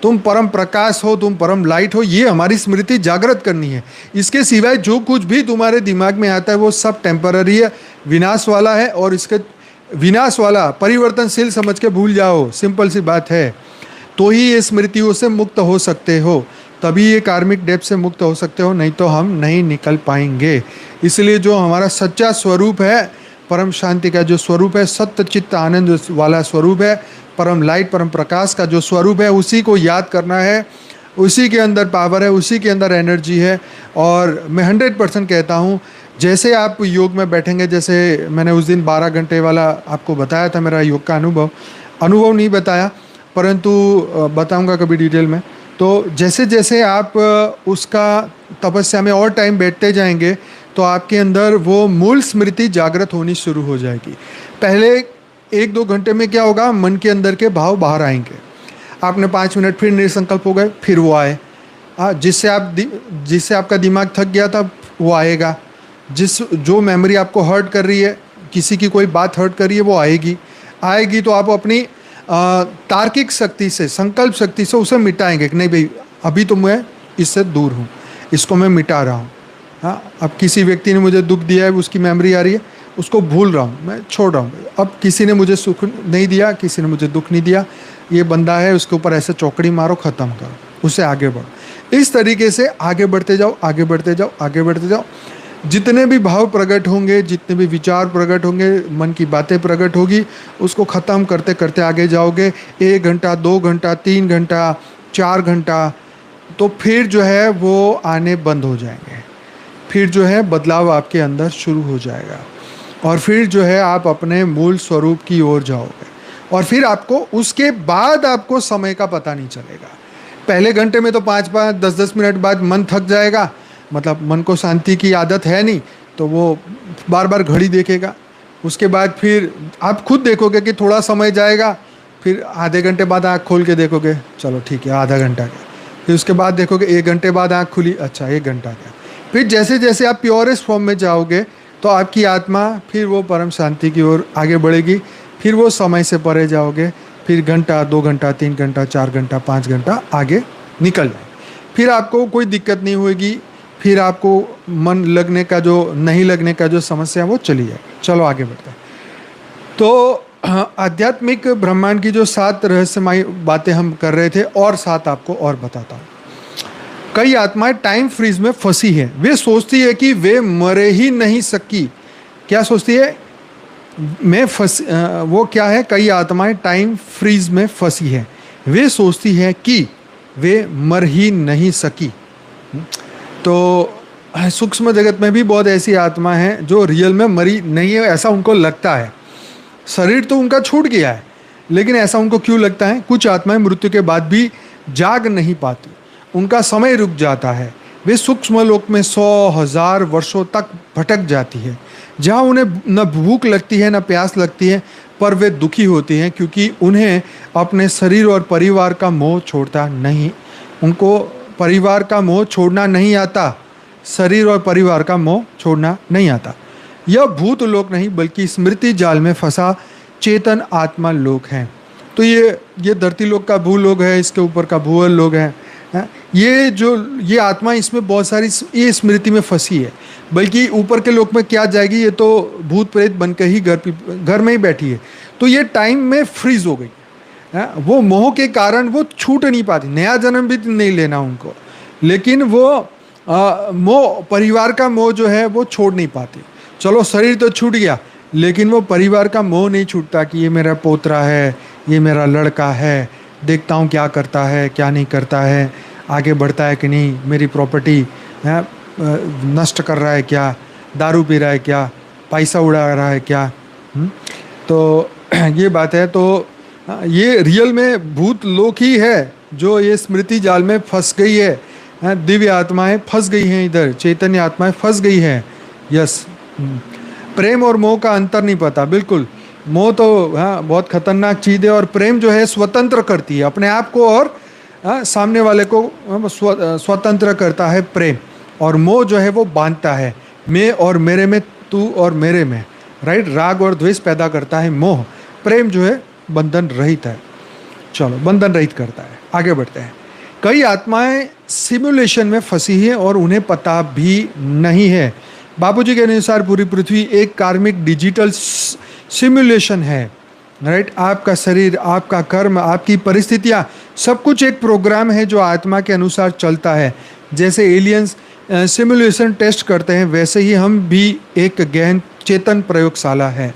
तुम परम प्रकाश हो, तुम परम लाइट हो। ये हमारी स्मृति जागृत करनी है। इसके सिवाय जो कुछ भी तुम्हारे दिमाग में आता है वो सब टेम्पररी है, विनाश वाला है, और इसके विनाश वाला परिवर्तनशील समझ के भूल जाओ। सिंपल सी बात है। तो ही ये स्मृतियों से मुक्त हो सकते हो, तभी ये कार्मिक डेप से मुक्त हो सकते हो, नहीं तो हम नहीं निकल पाएंगे। इसलिए जो हमारा सच्चा स्वरूप है, परम शांति का जो स्वरूप है, सत्य चित्त आनंद वाला स्वरूप है, परम लाइट परम प्रकाश का जो स्वरूप है, उसी को याद करना है। उसी के अंदर पावर है, उसी के अंदर एनर्जी है। और मैं 100% कहता हूँ, जैसे आप योग में बैठेंगे, जैसे मैंने उस दिन 12 घंटे वाला आपको बताया था, मेरा योग का अनुभव नहीं बताया, परंतु बताऊंगा कभी डिटेल में। तो जैसे जैसे आप उसका तपस्या में और टाइम बैठते जाएंगे, तो आपके अंदर वो मूल स्मृति जागृत होनी शुरू हो जाएगी। पहले 1-2 घंटे में क्या होगा, मन के अंदर के भाव बाहर आएंगे। आपने 5 मिनट फिर निसंकल्प हो गए, फिर वो आए। जिससे आपका दिमाग थक गया था वो आएगा। जो मेमोरी आपको हर्ट कर रही है, किसी की कोई बात हर्ट कर रही है, वो आएगी। तो आप अपनी तार्किक शक्ति से, संकल्प शक्ति से उसे मिटाएंगे कि नहीं भाई, अभी तो मैं इससे दूर हूँ, इसको मैं मिटा रहा हूँ। हाँ, अब किसी व्यक्ति ने मुझे दुख दिया है, उसकी मेमोरी आ रही है, उसको भूल रहा हूँ, मैं छोड़ रहा हूँ। अब किसी ने मुझे सुख नहीं दिया, किसी ने मुझे दुख नहीं दिया, ये बंदा है, उसके ऊपर ऐसे चौकड़ी मारो, ख़त्म करो, उससे आगे बढ़ो। इस तरीके से आगे बढ़ते जाओ, आगे बढ़ते जाओ, आगे बढ़ते जाओ। जितने भी भाव प्रकट होंगे, जितने भी विचार प्रकट होंगे, मन की बातें प्रकट होगी, उसको ख़त्म करते करते आगे जाओगे। 1 घंटा, 2 घंटा, 3 घंटा, 4 घंटा, तो फिर जो है वो आने बंद हो जाएंगे। फिर जो है बदलाव आपके अंदर शुरू हो जाएगा, और फिर जो है आप अपने मूल स्वरूप की ओर जाओगे। और फिर आपको उसके बाद आपको समय का पता नहीं चलेगा। पहले घंटे में तो 5-5, 10-10 मिनट बाद मन थक जाएगा, मतलब मन को शांति की आदत है नहीं, तो वो बार बार घड़ी देखेगा। उसके बाद फिर आप खुद देखोगे कि थोड़ा समय जाएगा, फिर आधे घंटे बाद आँख खोल के देखोगे, चलो ठीक है आधा घंटा गया। फिर उसके बाद देखोगे 1 घंटे बाद आँख खुली, अच्छा 1 घंटा गया। फिर जैसे जैसे आप प्योरेस्ट फॉर्म में जाओगे, तो आपकी आत्मा फिर वो परम शांति की ओर आगे बढ़ेगी। फिर वो समय से परे जाओगे, फिर घंटा, 2 घंटा, 3 घंटा, 4 घंटा, 5 घंटा आगे निकल जाए। फिर आपको कोई दिक्कत नहीं होगी। फिर आपको मन लगने का जो नहीं लगने का जो समस्या है वो चली जाए। चलो आगे बढ़ते हैं। तो आध्यात्मिक ब्रह्मांड की जो 7 रहस्यमयी बातें हम कर रहे थे, और 7 आपको और बताता हूँ। कई आत्माएं टाइम फ्रीज में फंसी है। वे सोचती है कि वे मरे ही नहीं सकी। क्या सोचती है? वो क्या है? कई आत्माएं टाइम फ्रीज में फंसी है। वे सोचती है कि वे मर ही नहीं सकी। तो सूक्ष्म जगत में भी बहुत ऐसी आत्मा है जो रियल में मरी नहीं है, ऐसा उनको लगता है। शरीर तो उनका छूट गया है, लेकिन ऐसा उनको क्यों लगता है? कुछ आत्माएं मृत्यु के बाद भी जाग नहीं पाती, उनका समय रुक जाता है। वे सूक्ष्म लोक में 100,000 वर्षों तक भटक जाती है, जहाँ उन्हें न भूख लगती है न प्यास लगती है, पर वे दुखी होती हैं क्योंकि उन्हें अपने शरीर और परिवार का मोह छोड़ता नहीं। उनको परिवार का मोह छोड़ना नहीं आता, शरीर और परिवार का मोह छोड़ना नहीं आता। यह भूत लोक नहीं बल्कि स्मृति जाल में फंसा चेतन आत्मा लोक है। तो ये धरती लोक का भूलोक है, इसके ऊपर का भूअल लोक है। ये आत्मा इसमें बहुत सारी ये स्मृति में फंसी है, बल्कि ऊपर के लोक में क्या जाएगी, ये तो भूत प्रेत बन के ही घर में ही बैठी है। तो ये टाइम में फ्रीज हो गई। वो मोह के कारण वो छूट नहीं पाती, नया जन्म भी नहीं लेना उनको, लेकिन वो मोह, परिवार का मोह जो है वो छोड़ नहीं पाती। चलो शरीर तो छूट गया, लेकिन वो परिवार का मोह नहीं छूटता कि ये मेरा पोतरा है, ये मेरा लड़का है, देखता हूँ क्या करता है क्या नहीं करता है, आगे बढ़ता है कि नहीं, मेरी प्रॉपर्टी नष्ट कर रहा है क्या, दारू पी रहा है क्या, पैसा उड़ा रहा है क्या। तो ये बात है। तो ये रियल में भूत लोक ही है जो ये स्मृति जाल में फंस गई है। दिव्य आत्माएं फंस गई हैं, इधर चैतन्य आत्माएं फंस गई हैं। यस, प्रेम और मोह का अंतर नहीं पता। बिल्कुल, मोह तो हाँ बहुत खतरनाक चीज़ है, और प्रेम जो है स्वतंत्र करती है अपने आप को, और सामने वाले को स्वतंत्र करता है प्रेम। और मोह जो है वो बांधता है, मैं और मेरे में, तू और मेरे में, राइट। राग और द्वेष पैदा करता है मोह। प्रेम जो है बंधन रहित है। चलो, बंधन रहित करता है। आगे बढ़ते हैं। कई आत्माएं सिमुलेशन में फंसी हैं और उन्हें पता भी नहीं है। बापूजी के अनुसार पूरी पृथ्वी एक कार्मिक डिजिटल सिमुलेशन है, राइट। आपका शरीर, आपका कर्म, आपकी परिस्थितियां, सब कुछ एक प्रोग्राम है जो आत्मा के अनुसार चलता है। जैसे एलियंस सिमुलेशन टेस्ट करते हैं, वैसे ही हम भी एक गहन चेतन प्रयोगशाला है।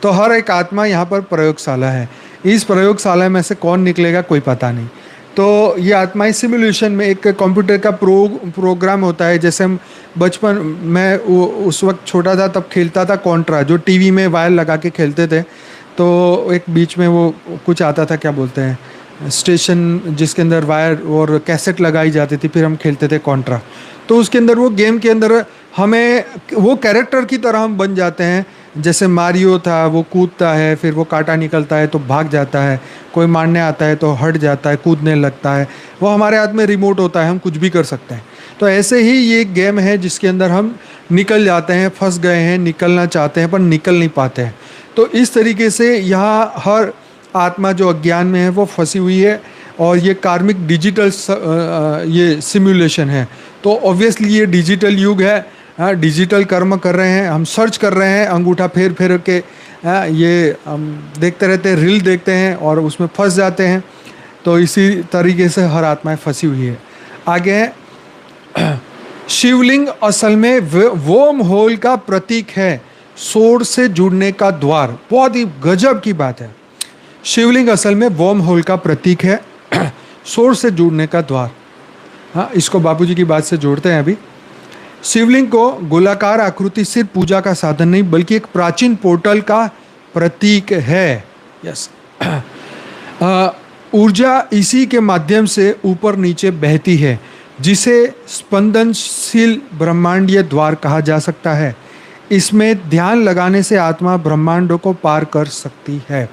तो हर एक आत्मा यहाँ पर प्रयोगशाला है। इस प्रयोगशाला में से कौन निकलेगा कोई पता नहीं। तो ये आत्माएं सिमुलेशन में, एक कंप्यूटर का प्रोग्राम होता है। जैसे हम बचपन में, उस वक्त छोटा था तब खेलता था कॉन्ट्रा, जो टीवी में वायर लगा के खेलते थे। तो एक बीच में वो कुछ आता था, क्या बोलते हैं, स्टेशन, जिसके अंदर वायर और कैसेट लगाई जाती थी, फिर हम खेलते थे कॉन्ट्रा। तो उसके अंदर, वो गेम के अंदर हमें वो कैरेक्टर की तरह हम बन जाते हैं। जैसे मारियो था, वो कूदता है, फिर वो कांटा निकलता है तो भाग जाता है, कोई मारने आता है तो हट जाता है, कूदने लगता है। वो हमारे हाथ में रिमोट होता है, हम कुछ भी कर सकते हैं। तो ऐसे ही ये एक गेम है जिसके अंदर हम निकल जाते हैं, फंस गए हैं, निकलना चाहते हैं पर निकल नहीं पाते हैं। तो इस तरीके से यहाँ हर आत्मा जो अज्ञान में है वो फंसी हुई है, और ये कार्मिक डिजिटल ये सिमुलेशन है। तो ऑब्वियसली ये डिजिटल युग है। डिजिटल कर्म कर रहे हैं, हम सर्च कर रहे हैं, अंगूठा फेर फेर के ये हम देखते रहते हैं, रील देखते हैं और उसमें फंस जाते हैं। तो इसी तरीके से हर आत्माएं फंसी हुई है। आगे है, शिवलिंग असल में वोम होल का प्रतीक है, सोर्स से जुड़ने का द्वार। बहुत ही गजब की बात है। शिवलिंग असल में वोम होल का प्रतीक है, सोर्स से जुड़ने का द्वार। हाँ, इसको बापूजी की बात से जोड़ते हैं अभी। शिवलिंग को गोलाकार आकृति सिर्फ पूजा का साधन नहीं, बल्कि एक प्राचीन पोर्टल का प्रतीक है। यस, ऊर्जा इसी के माध्यम से ऊपर नीचे बहती है, जिसे स्पंदनशील ब्रह्मांडीय द्वार कहा जा सकता है। इसमें ध्यान लगाने से आत्मा ब्रह्मांडों को पार कर सकती है।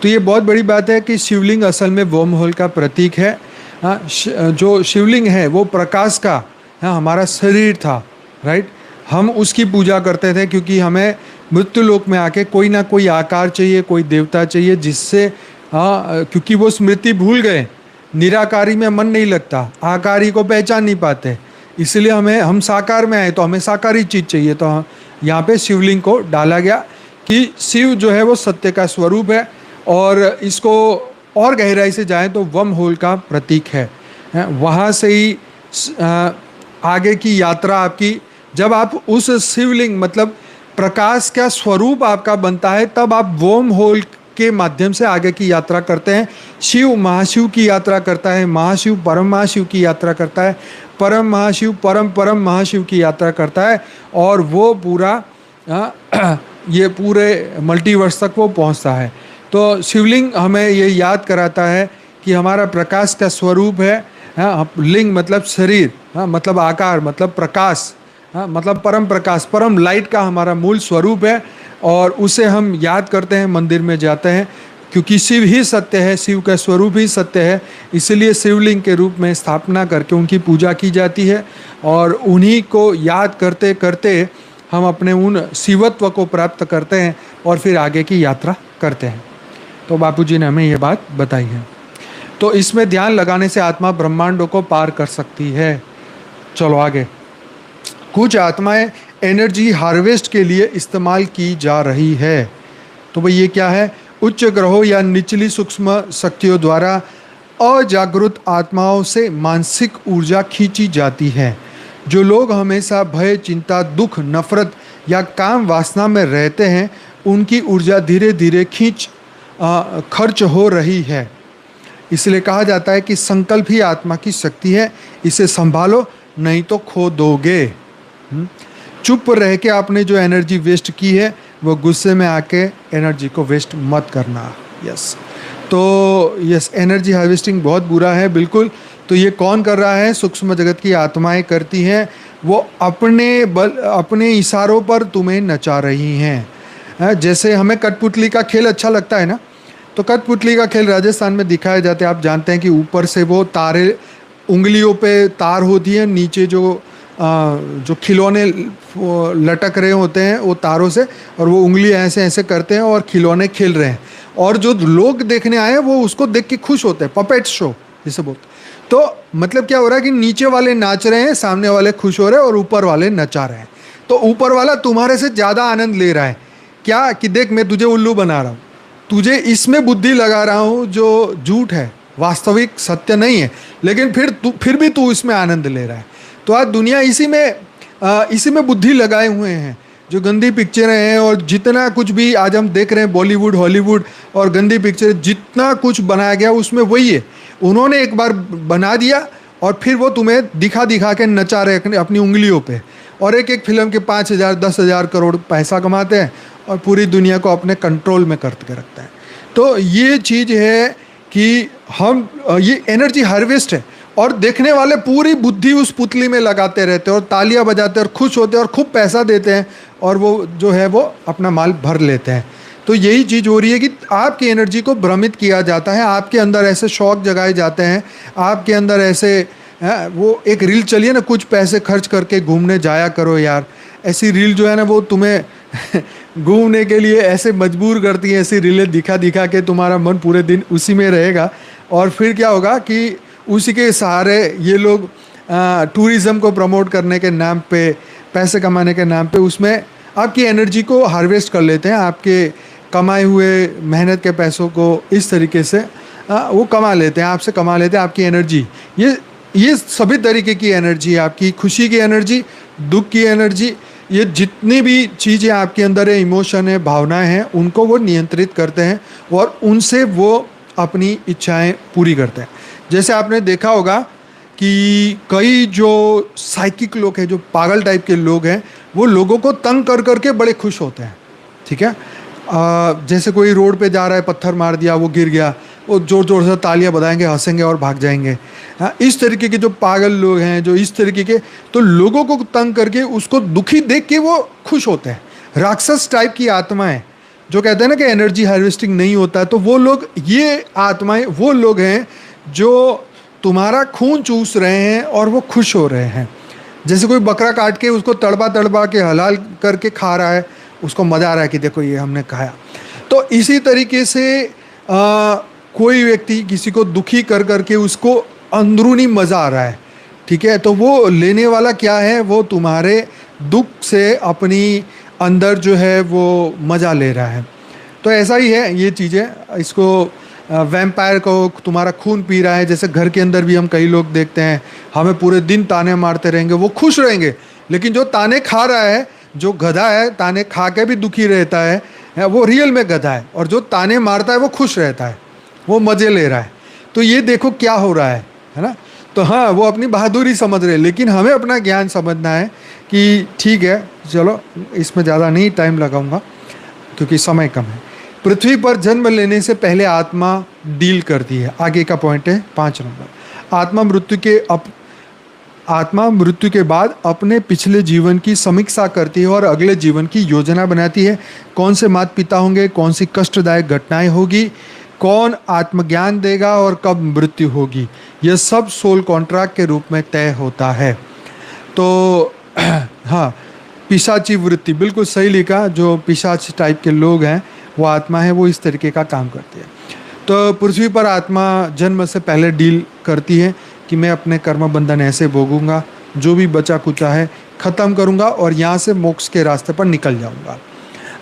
तो ये बहुत बड़ी बात है कि शिवलिंग असल में वर्म होल का प्रतीक है। जो शिवलिंग है वो प्रकाश का, हमारा शरीर था, राइट। हम उसकी पूजा करते थे क्योंकि हमें मृत्यु लोक में आके कोई ना कोई आकार चाहिए, कोई देवता चाहिए, जिससे क्योंकि वो स्मृति भूल गए, निराकारी में मन नहीं लगता, आकारी को पहचान नहीं पाते, इसलिए हम साकार में आए तो हमें साकारी चीज़ चाहिए। तो यहाँ पे शिवलिंग को डाला गया कि शिव जो है वो सत्य का स्वरूप है, और इसको और गहराई से जाएं तो वर्म होल का प्रतीक है। वहाँ से ही आगे की यात्रा आपकी, जब आप उस शिवलिंग मतलब प्रकाश का स्वरूप आपका बनता है, तब आप वर्म होल के माध्यम से आगे की यात्रा करते हैं। शिव महाशिव की यात्रा करता है, महाशिव परम महाशिव की यात्रा करता है, परम महाशिव परम परम महाशिव की यात्रा करता है, और वो पूरा ये पूरे मल्टीवर्स तक वो पहुंचता है। तो शिवलिंग हमें ये याद कराता है कि हमारा प्रकाश का स्वरूप है। लिंग मतलब शरीर, मतलब आकार, मतलब प्रकाश, मतलब परम प्रकाश, परम लाइट का हमारा मूल स्वरूप है, और उसे हम याद करते हैं, मंदिर में जाते हैं, क्योंकि शिव ही सत्य है, शिव का स्वरूप ही सत्य है। इसलिए शिवलिंग के रूप में स्थापना करके उनकी पूजा की जाती है, और उन्हीं को याद करते करते हम अपने उन शिवत्व को प्राप्त करते हैं और फिर आगे की यात्रा करते हैं। तो बापूजी ने हमें ये बात बताई है। तो इसमें ध्यान लगाने से आत्मा ब्रह्मांडों को पार कर सकती है। चलो आगे। कुछ आत्माएं एनर्जी हार्वेस्ट के लिए इस्तेमाल की जा रही है। तो भाई ये क्या है? उच्च ग्रहों या निचली सूक्ष्म शक्तियों द्वारा अजागृत आत्माओं से मानसिक ऊर्जा खींची जाती है। जो लोग हमेशा भय, चिंता, दुख, नफरत या काम वासना में रहते हैं, उनकी ऊर्जा धीरे धीरे खर्च हो रही है। इसलिए कहा जाता है कि संकल्प ही आत्मा की शक्ति है, इसे संभालो नहीं तो खो दोगे। चुप रह के आपने जो एनर्जी वेस्ट की है, वो गुस्से में आके एनर्जी को वेस्ट मत करना। यस, तो यस, एनर्जी हार्वेस्टिंग बहुत बुरा है बिल्कुल, तो ये कौन कर रहा है? सूक्ष्म जगत की आत्माएं करती हैं। वो अपने इशारों पर तुम्हें नचा रही हैं। जैसे हमें कठपुतली का खेल अच्छा लगता है ना, तो कठपुतली का खेल राजस्थान में दिखाया जाता है। आप जानते हैं कि ऊपर से वो तारे, उंगलियों पे तार होती है, नीचे जो खिलौने लटक रहे होते हैं वो तारों से, और वो उंगली ऐसे ऐसे करते हैं और खिलौने खेल रहे हैं, और जो लोग देखने आए हैं वो उसको देख के खुश होते हैं। पपेट शो जिसे बोलते हैं। तो मतलब क्या हो रहा है कि नीचे वाले नाच रहे हैं, सामने वाले खुश हो रहे हैं, और ऊपर वाले नचा रहे हैं। तो ऊपर वाला तुम्हारे से ज़्यादा आनंद ले रहा है क्या, कि देख मैं तुझे उल्लू बना रहा हूँ, तुझे इसमें बुद्धि लगा रहा हूँ जो झूठ है, वास्तविक सत्य नहीं है, लेकिन फिर भी तू इसमें आनंद ले रहा है। तो आज दुनिया इसी में बुद्धि लगाए हुए हैं। जो गंदी पिक्चरें हैं और जितना कुछ भी आज हम देख रहे हैं, बॉलीवुड, हॉलीवुड और गंदी पिक्चर, जितना कुछ बनाया गया उसमें वही है। उन्होंने एक बार बना दिया और फिर वो तुम्हें दिखा दिखा के नचा रहे अपनी उंगलियों पे, और एक एक फिल्म के 5,000 10,000 करोड़ पैसा कमाते हैं और पूरी दुनिया को अपने कंट्रोल में करके रखते हैं। तो ये चीज़ है कि ये एनर्जी हार्वेस्ट है, और देखने वाले पूरी बुद्धि उस पुतली में लगाते रहते हैं और तालियां बजाते हैं और खुश होते हैं और खूब पैसा देते हैं, और वो जो है वो अपना माल भर लेते हैं। तो यही चीज़ हो रही है कि आपकी एनर्जी को भ्रमित किया जाता है, आपके अंदर ऐसे शौक जगाए जाते हैं, आपके अंदर ऐसे वो एक रील चलिए ना, कुछ पैसे खर्च करके घूमने जाया करो यार। ऐसी रील जो है ना वो तुम्हें घूमने के लिए ऐसे मजबूर करती है। ऐसी रीलें दिखा दिखा के तुम्हारा मन पूरे दिन उसी में रहेगा, और फिर क्या होगा कि उसी के सहारे ये लोग टूरिज़्म को प्रमोट करने के नाम पे, पैसे कमाने के नाम पे, उसमें आपकी एनर्जी को हार्वेस्ट कर लेते हैं। आपके कमाए हुए मेहनत के पैसों को इस तरीके से वो कमा लेते हैं, आपसे कमा लेते हैं आपकी एनर्जी। ये सभी तरीके की एनर्जी, आपकी खुशी की एनर्जी, दुख की एनर्जी, ये जितनी भी चीज़ें आपके अंदर है, इमोशन है, भावनाएं हैं, उनको वो नियंत्रित करते हैं और उनसे वो अपनी इच्छाएं पूरी करते हैं। जैसे आपने देखा होगा कि कई जो साइकिक लोग हैं, जो पागल टाइप के लोग हैं, वो लोगों को तंग कर करके बड़े खुश होते हैं। ठीक है, जैसे कोई रोड पे जा रहा है, पत्थर मार दिया, वो गिर गया, वो ज़ोर ज़ोर से तालियां बजाएंगे, हंसेंगे और भाग जाएंगे। हाँ, इस तरीके के जो पागल लोग हैं, जो इस तरीके के, तो लोगों को तंग करके उसको दुखी देख के वो खुश होते हैं। राक्षस टाइप की आत्माएं जो कहते हैं ना कि एनर्जी हार्वेस्टिंग नहीं होता है, तो वो लोग, ये आत्माएं वो लोग हैं जो तुम्हारा खून चूस रहे हैं और वो खुश हो रहे हैं। जैसे कोई बकरा काट के उसको तड़पा तड़पा के हलाल करके खा रहा है, उसको मज़ा आ रहा है कि देखो ये हमने खाया। तो इसी तरीके से कोई व्यक्ति किसी को दुखी कर करके उसको अंदरूनी मज़ा आ रहा है, ठीक है, तो वो लेने वाला क्या है, वो तुम्हारे दुख से अपनी अंदर जो है वो मज़ा ले रहा है। तो ऐसा ही है ये चीज़ें। इसको वैम्पायर को तुम्हारा खून पी रहा है। जैसे घर के अंदर भी हम कई लोग देखते हैं, हमें पूरे दिन ताने मारते रहेंगे, वो खुश रहेंगे, लेकिन जो ताने खा रहा है, जो गधा है, ताने खा के भी दुखी रहता है, वो रियल में गधा है, और जो ताने मारता है वो खुश रहता है, वो मज़े ले रहा है। तो ये देखो क्या हो रहा है ना। तो हाँ, वो अपनी बहादुरी समझ रहे हैं, लेकिन हमें अपना ज्ञान समझना है कि ठीक है, चलो इसमें ज़्यादा नहीं टाइम लगाऊंगा क्योंकि समय कम है। पृथ्वी पर जन्म लेने से पहले आत्मा डील करती है। आगे का पॉइंट है 5 नंबर। आत्मा मृत्यु के बाद अपने पिछले जीवन की समीक्षा करती है और अगले जीवन की योजना बनाती है। कौन से माता पिता होंगे, कौन सी कष्टदायक घटनाएं होगी, कौन आत्मज्ञान देगा और कब मृत्यु होगी, यह सब सोल कॉन्ट्रैक्ट के रूप में तय होता है। तो हाँ, पिशाची वृत्ति, बिल्कुल सही लिखा। जो पिशाच टाइप के लोग हैं, वो आत्मा है, वो इस तरीके का काम करती है। तो पृथ्वी पर आत्मा जन्म से पहले डील करती है कि मैं अपने कर्म बंधन ऐसे भोगूंगा, जो भी बचा कुचा है ख़त्म करूंगा और यहाँ से मोक्ष के रास्ते पर निकल जाऊंगा।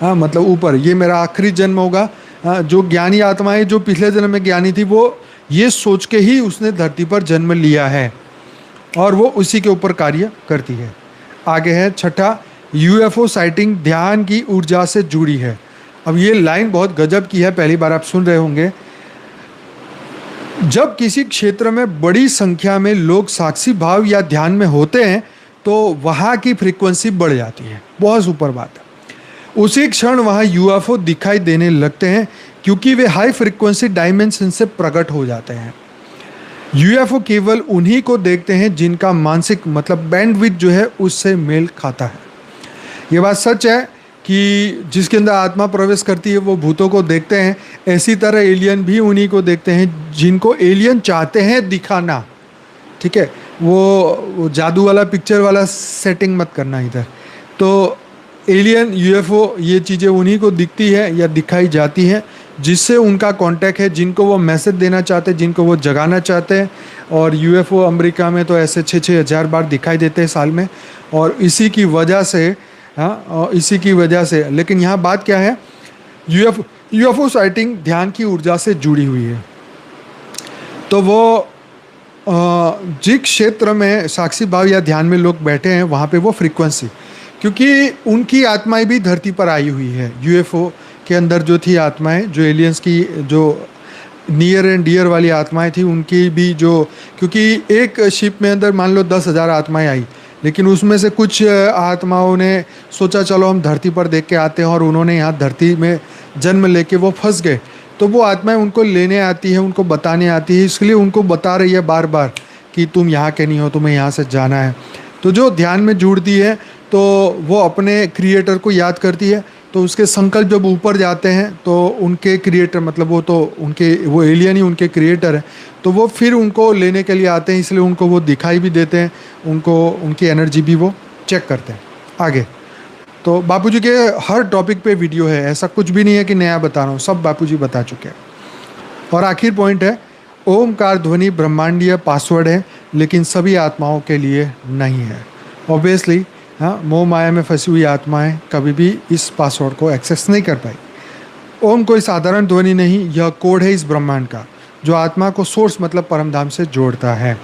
हाँ, मतलब ऊपर ये मेरा आखिरी जन्म होगा। जो ज्ञानी आत्मा है, जो पिछले जन्म में ज्ञानी थी, वो ये सोच के ही उसने धरती पर जन्म लिया है और वो उसी के ऊपर कार्य करती है। आगे है 6, यूएफओ साइटिंग ध्यान की ऊर्जा से जुड़ी है। अब ये लाइन बहुत गजब की है, पहली बार आप सुन रहे होंगे। जब किसी क्षेत्र में बड़ी संख्या में लोग साक्षी भाव या ध्यान में होते हैं तो वहाँ की फ्रीक्वेंसी बढ़ जाती है। बहुत सुपर बात है। उसी क्षण वहाँ यूएफओ दिखाई देने लगते हैं क्योंकि वे हाई फ्रीक्वेंसी डायमेंशन से प्रकट हो जाते हैं। यूएफओ केवल उन्हीं को देखते हैं जिनका मानसिक मतलब बैंडविड्थ जो है उससे मेल खाता है। ये बात सच है कि जिसके अंदर आत्मा प्रवेश करती है वो भूतों को देखते हैं। ऐसी तरह एलियन भी उन्हीं को देखते हैं जिनको एलियन चाहते हैं दिखाना। ठीक है, वो जादू वाला पिक्चर वाला सेटिंग मत करना इधर। तो एलियन यूएफओ ये चीज़ें उन्हीं को दिखती है या दिखाई जाती है जिससे उनका कांटेक्ट है, जिनको वो मैसेज देना चाहते हैं, जिनको वो जगाना चाहते हैं। और यूएफओ अमेरिका में तो ऐसे 6-6 हज़ार बार दिखाई देते हैं साल में। और इसी की वजह से, हाँ, और इसी की वजह से, लेकिन यहाँ बात क्या है, यूएफओ यूएफओ साइटिंग ध्यान की ऊर्जा से जुड़ी हुई है। तो वो जिस क्षेत्र में साक्षी भाव या ध्यान में लोग बैठे हैं वहाँ पे वो फ्रीक्वेंसी, क्योंकि उनकी आत्माएं भी धरती पर आई हुई है। यूएफओ के अंदर जो थी आत्माएं, जो एलियंस की जो नियर एंड डियर वाली आत्माएं थी, उनकी भी जो, क्योंकि एक शिप में अंदर मान लो 10,000 आत्माएं आई, लेकिन उसमें से कुछ आत्माओं ने सोचा चलो हम धरती पर देख के आते हैं, और उन्होंने यहाँ धरती में जन्म लेके वो फंस गए। तो वो आत्माएं उनको लेने आती है, उनको बताने आती है, इसलिए उनको बता रही है बार बार कि तुम यहाँ के नहीं हो, तुम्हें यहाँ से जाना है। तो जो ध्यान में जुड़ती है तो वो अपने क्रिएटर को याद करती है। तो उसके संकल्प जब ऊपर जाते हैं तो उनके क्रिएटर, मतलब वो तो उनके, वो एलियन ही उनके क्रिएटर है, तो वो फिर उनको लेने के लिए आते हैं, इसलिए उनको वो दिखाई भी देते हैं, उनको उनकी एनर्जी भी वो चेक करते हैं। आगे तो बापूजी के हर टॉपिक पे वीडियो है, ऐसा कुछ भी नहीं है कि नया बता रहा हूँ, सब बापूजी बता चुके हैं। और आखिर पॉइंट है, ओमकार ध्वनि ब्रह्मांडीय पासवर्ड है लेकिन सभी आत्माओं के लिए नहीं है। ऑब्वियसली, हाँ, मोह माया में फंसी हुई आत्माएं कभी भी इस पासवर्ड को एक्सेस नहीं कर पाई। ओम कोई साधारण ध्वनि नहीं, यह कोड है इस ब्रह्मांड का, जो आत्मा को सोर्स मतलब परमधाम से जोड़ता है।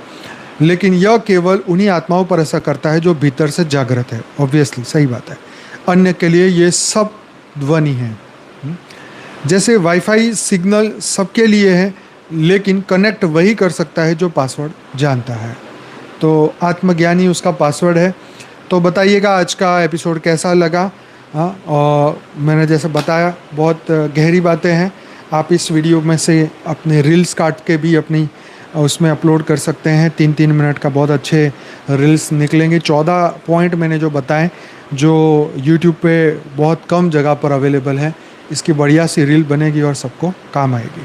लेकिन यह केवल उन्हीं आत्माओं पर असर करता है जो भीतर से जागृत है। ऑब्वियसली सही बात है, अन्य के लिए ये सब ध्वनि है। जैसे वाईफाई सिग्नल सबके लिए है, लेकिन कनेक्ट वही कर सकता है जो पासवर्ड जानता है। तो आत्मज्ञानी उसका पासवर्ड है। तो बताइएगा आज का एपिसोड कैसा लगा। हाँ, और मैंने जैसे बताया बहुत गहरी बातें हैं। आप इस वीडियो में से अपने रील्स काट के भी अपनी उसमें अपलोड कर सकते हैं। 3-3 मिनट का बहुत अच्छे रील्स निकलेंगे। 14 पॉइंट मैंने जो बताएं, जो यूट्यूब पे बहुत कम जगह पर अवेलेबल है। इसकी बढ़िया सी रील बनेगी और सबको काम आएगी।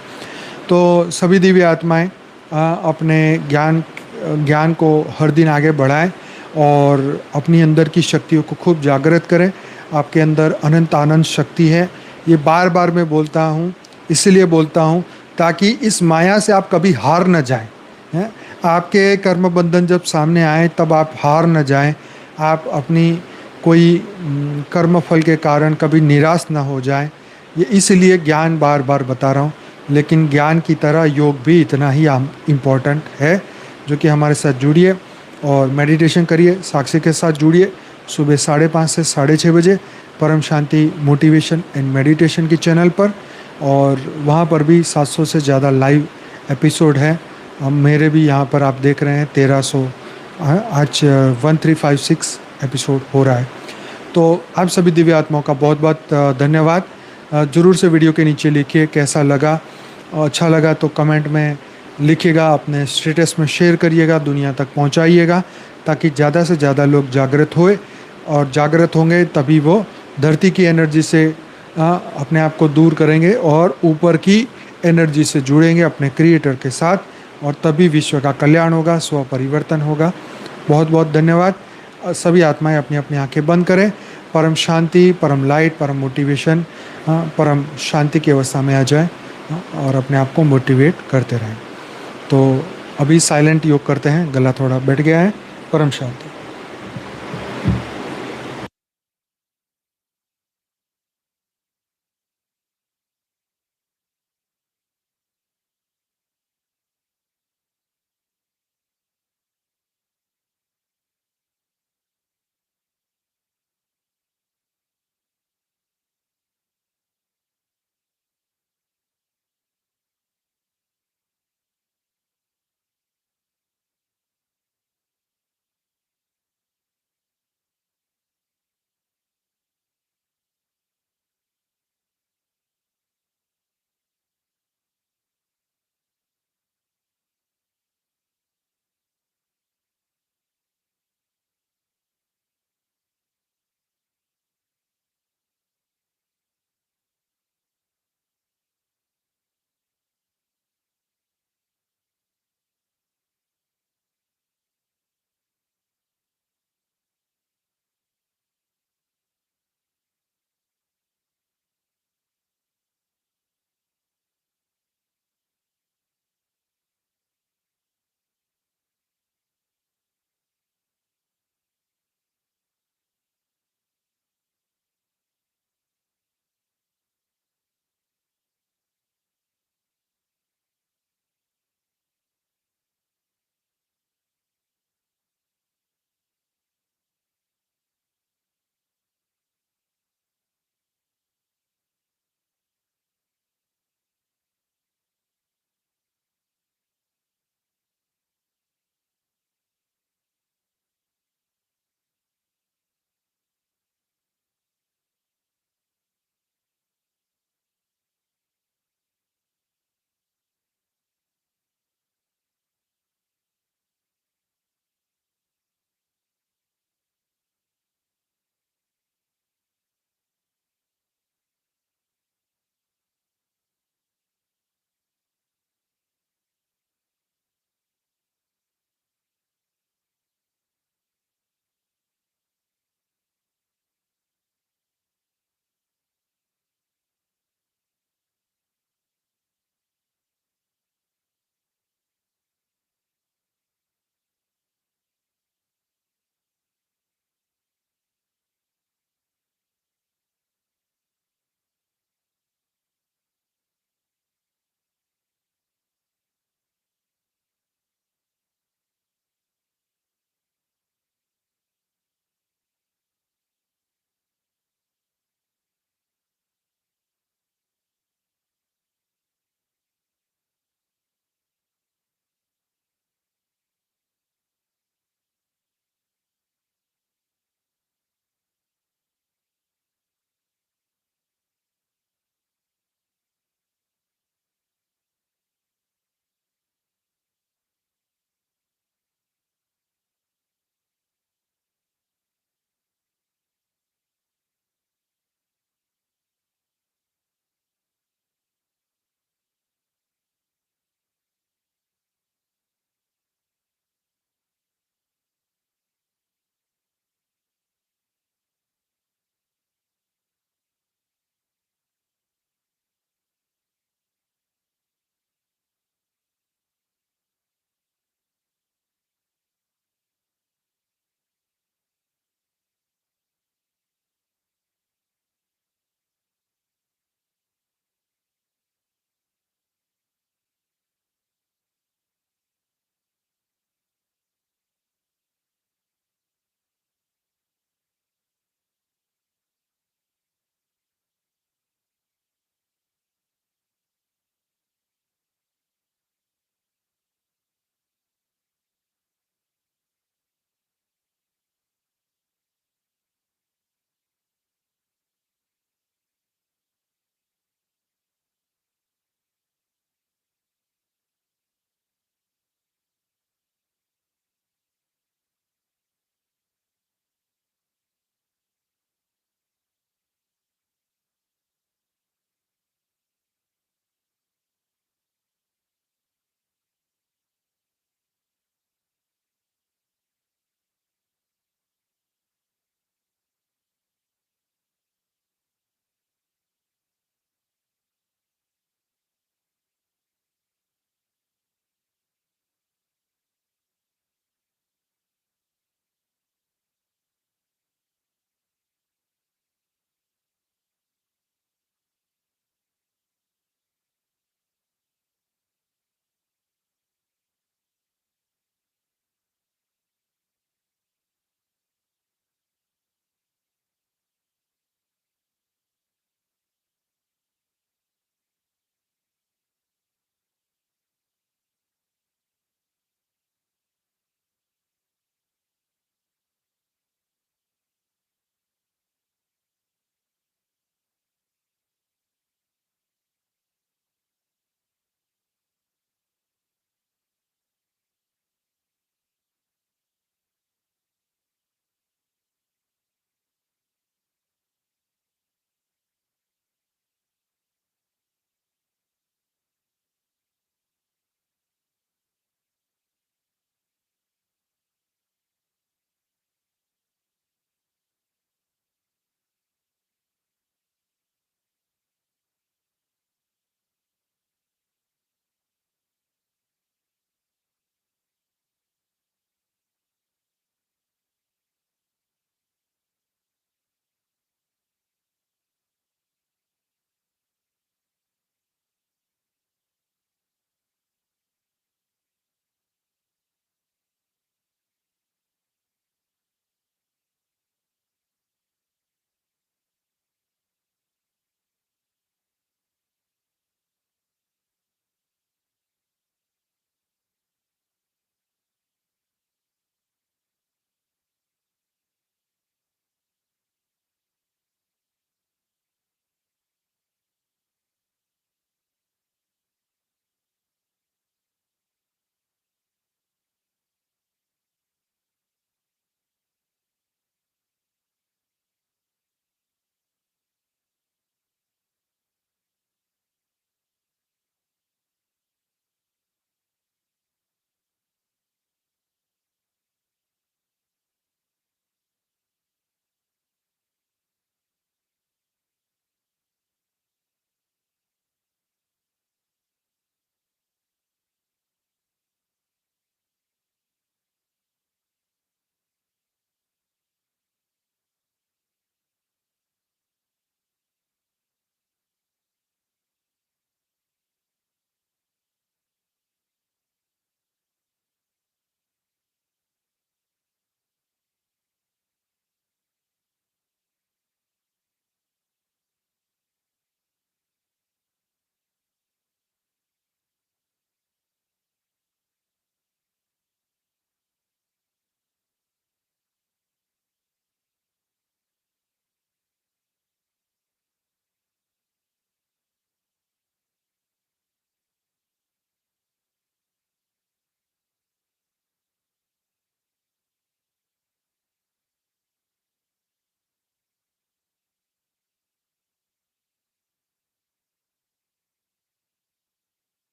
तो सभी दिव्य आत्माएं अपने ज्ञान को हर दिन आगे बढ़ाएं और अपनी अंदर की शक्तियों को खूब जागृत करें। आपके अंदर अनंत आनंद शक्ति है। ये बार बार मैं बोलता हूँ, इसलिए बोलता हूँ ताकि इस माया से आप कभी हार न जाएं। हैं? आपके कर्म बंधन जब सामने आए तब आप हार न जाएं। आप अपनी कोई कर्म फल के कारण कभी निराश ना हो जाएं। ये इसलिए ज्ञान बार बार बता रहा हूँ। लेकिन ज्ञान की तरह योग भी इतना ही इम्पोर्टेंट है, जो कि हमारे साथ जुड़िए और मेडिटेशन करिए। साक्षी के साथ जुड़िए सुबह 5:30 से 6:30 बजे परम शांति मोटिवेशन एंड मेडिटेशन की चैनल पर। और वहाँ पर भी 700 से ज़्यादा लाइव एपिसोड है। अब मेरे भी यहाँ पर आप देख रहे हैं 1300, आज 1356 एपिसोड हो रहा है। तो आप सभी दिव्य आत्माओं का बहुत बहुत धन्यवाद। ज़रूर से वीडियो के नीचे लिखिए कैसा लगा, और अच्छा लगा तो कमेंट में लिखिएगा, अपने स्टेटस में शेयर करिएगा, दुनिया तक पहुंचाइएगा, ताकि ज़्यादा से ज़्यादा लोग जागृत होए। और जागृत होंगे तभी वो धरती की एनर्जी से अपने आप को दूर करेंगे और ऊपर की एनर्जी से जुड़ेंगे अपने क्रिएटर के साथ, और तभी विश्व का कल्याण होगा, स्व परिवर्तन होगा। बहुत बहुत धन्यवाद। सभी आत्माएं अपनी अपनी आंखें बंद करें। परम शांति, परम लाइट, परम मोटिवेशन, परम शांति की अवस्था में आ जाए और अपने आप को मोटिवेट करते रहें। तो अभी साइलेंट योग करते हैं, गला थोड़ा बैठ गया है। परम शांति।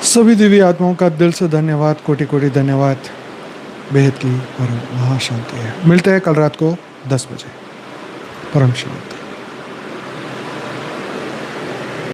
सभी दिव्य आत्माओं का दिल से धन्यवाद, कोटि कोटि धन्यवाद। बेहद की परम महाशांति है। मिलते हैं कल रात को 10 बजे। परम शांति।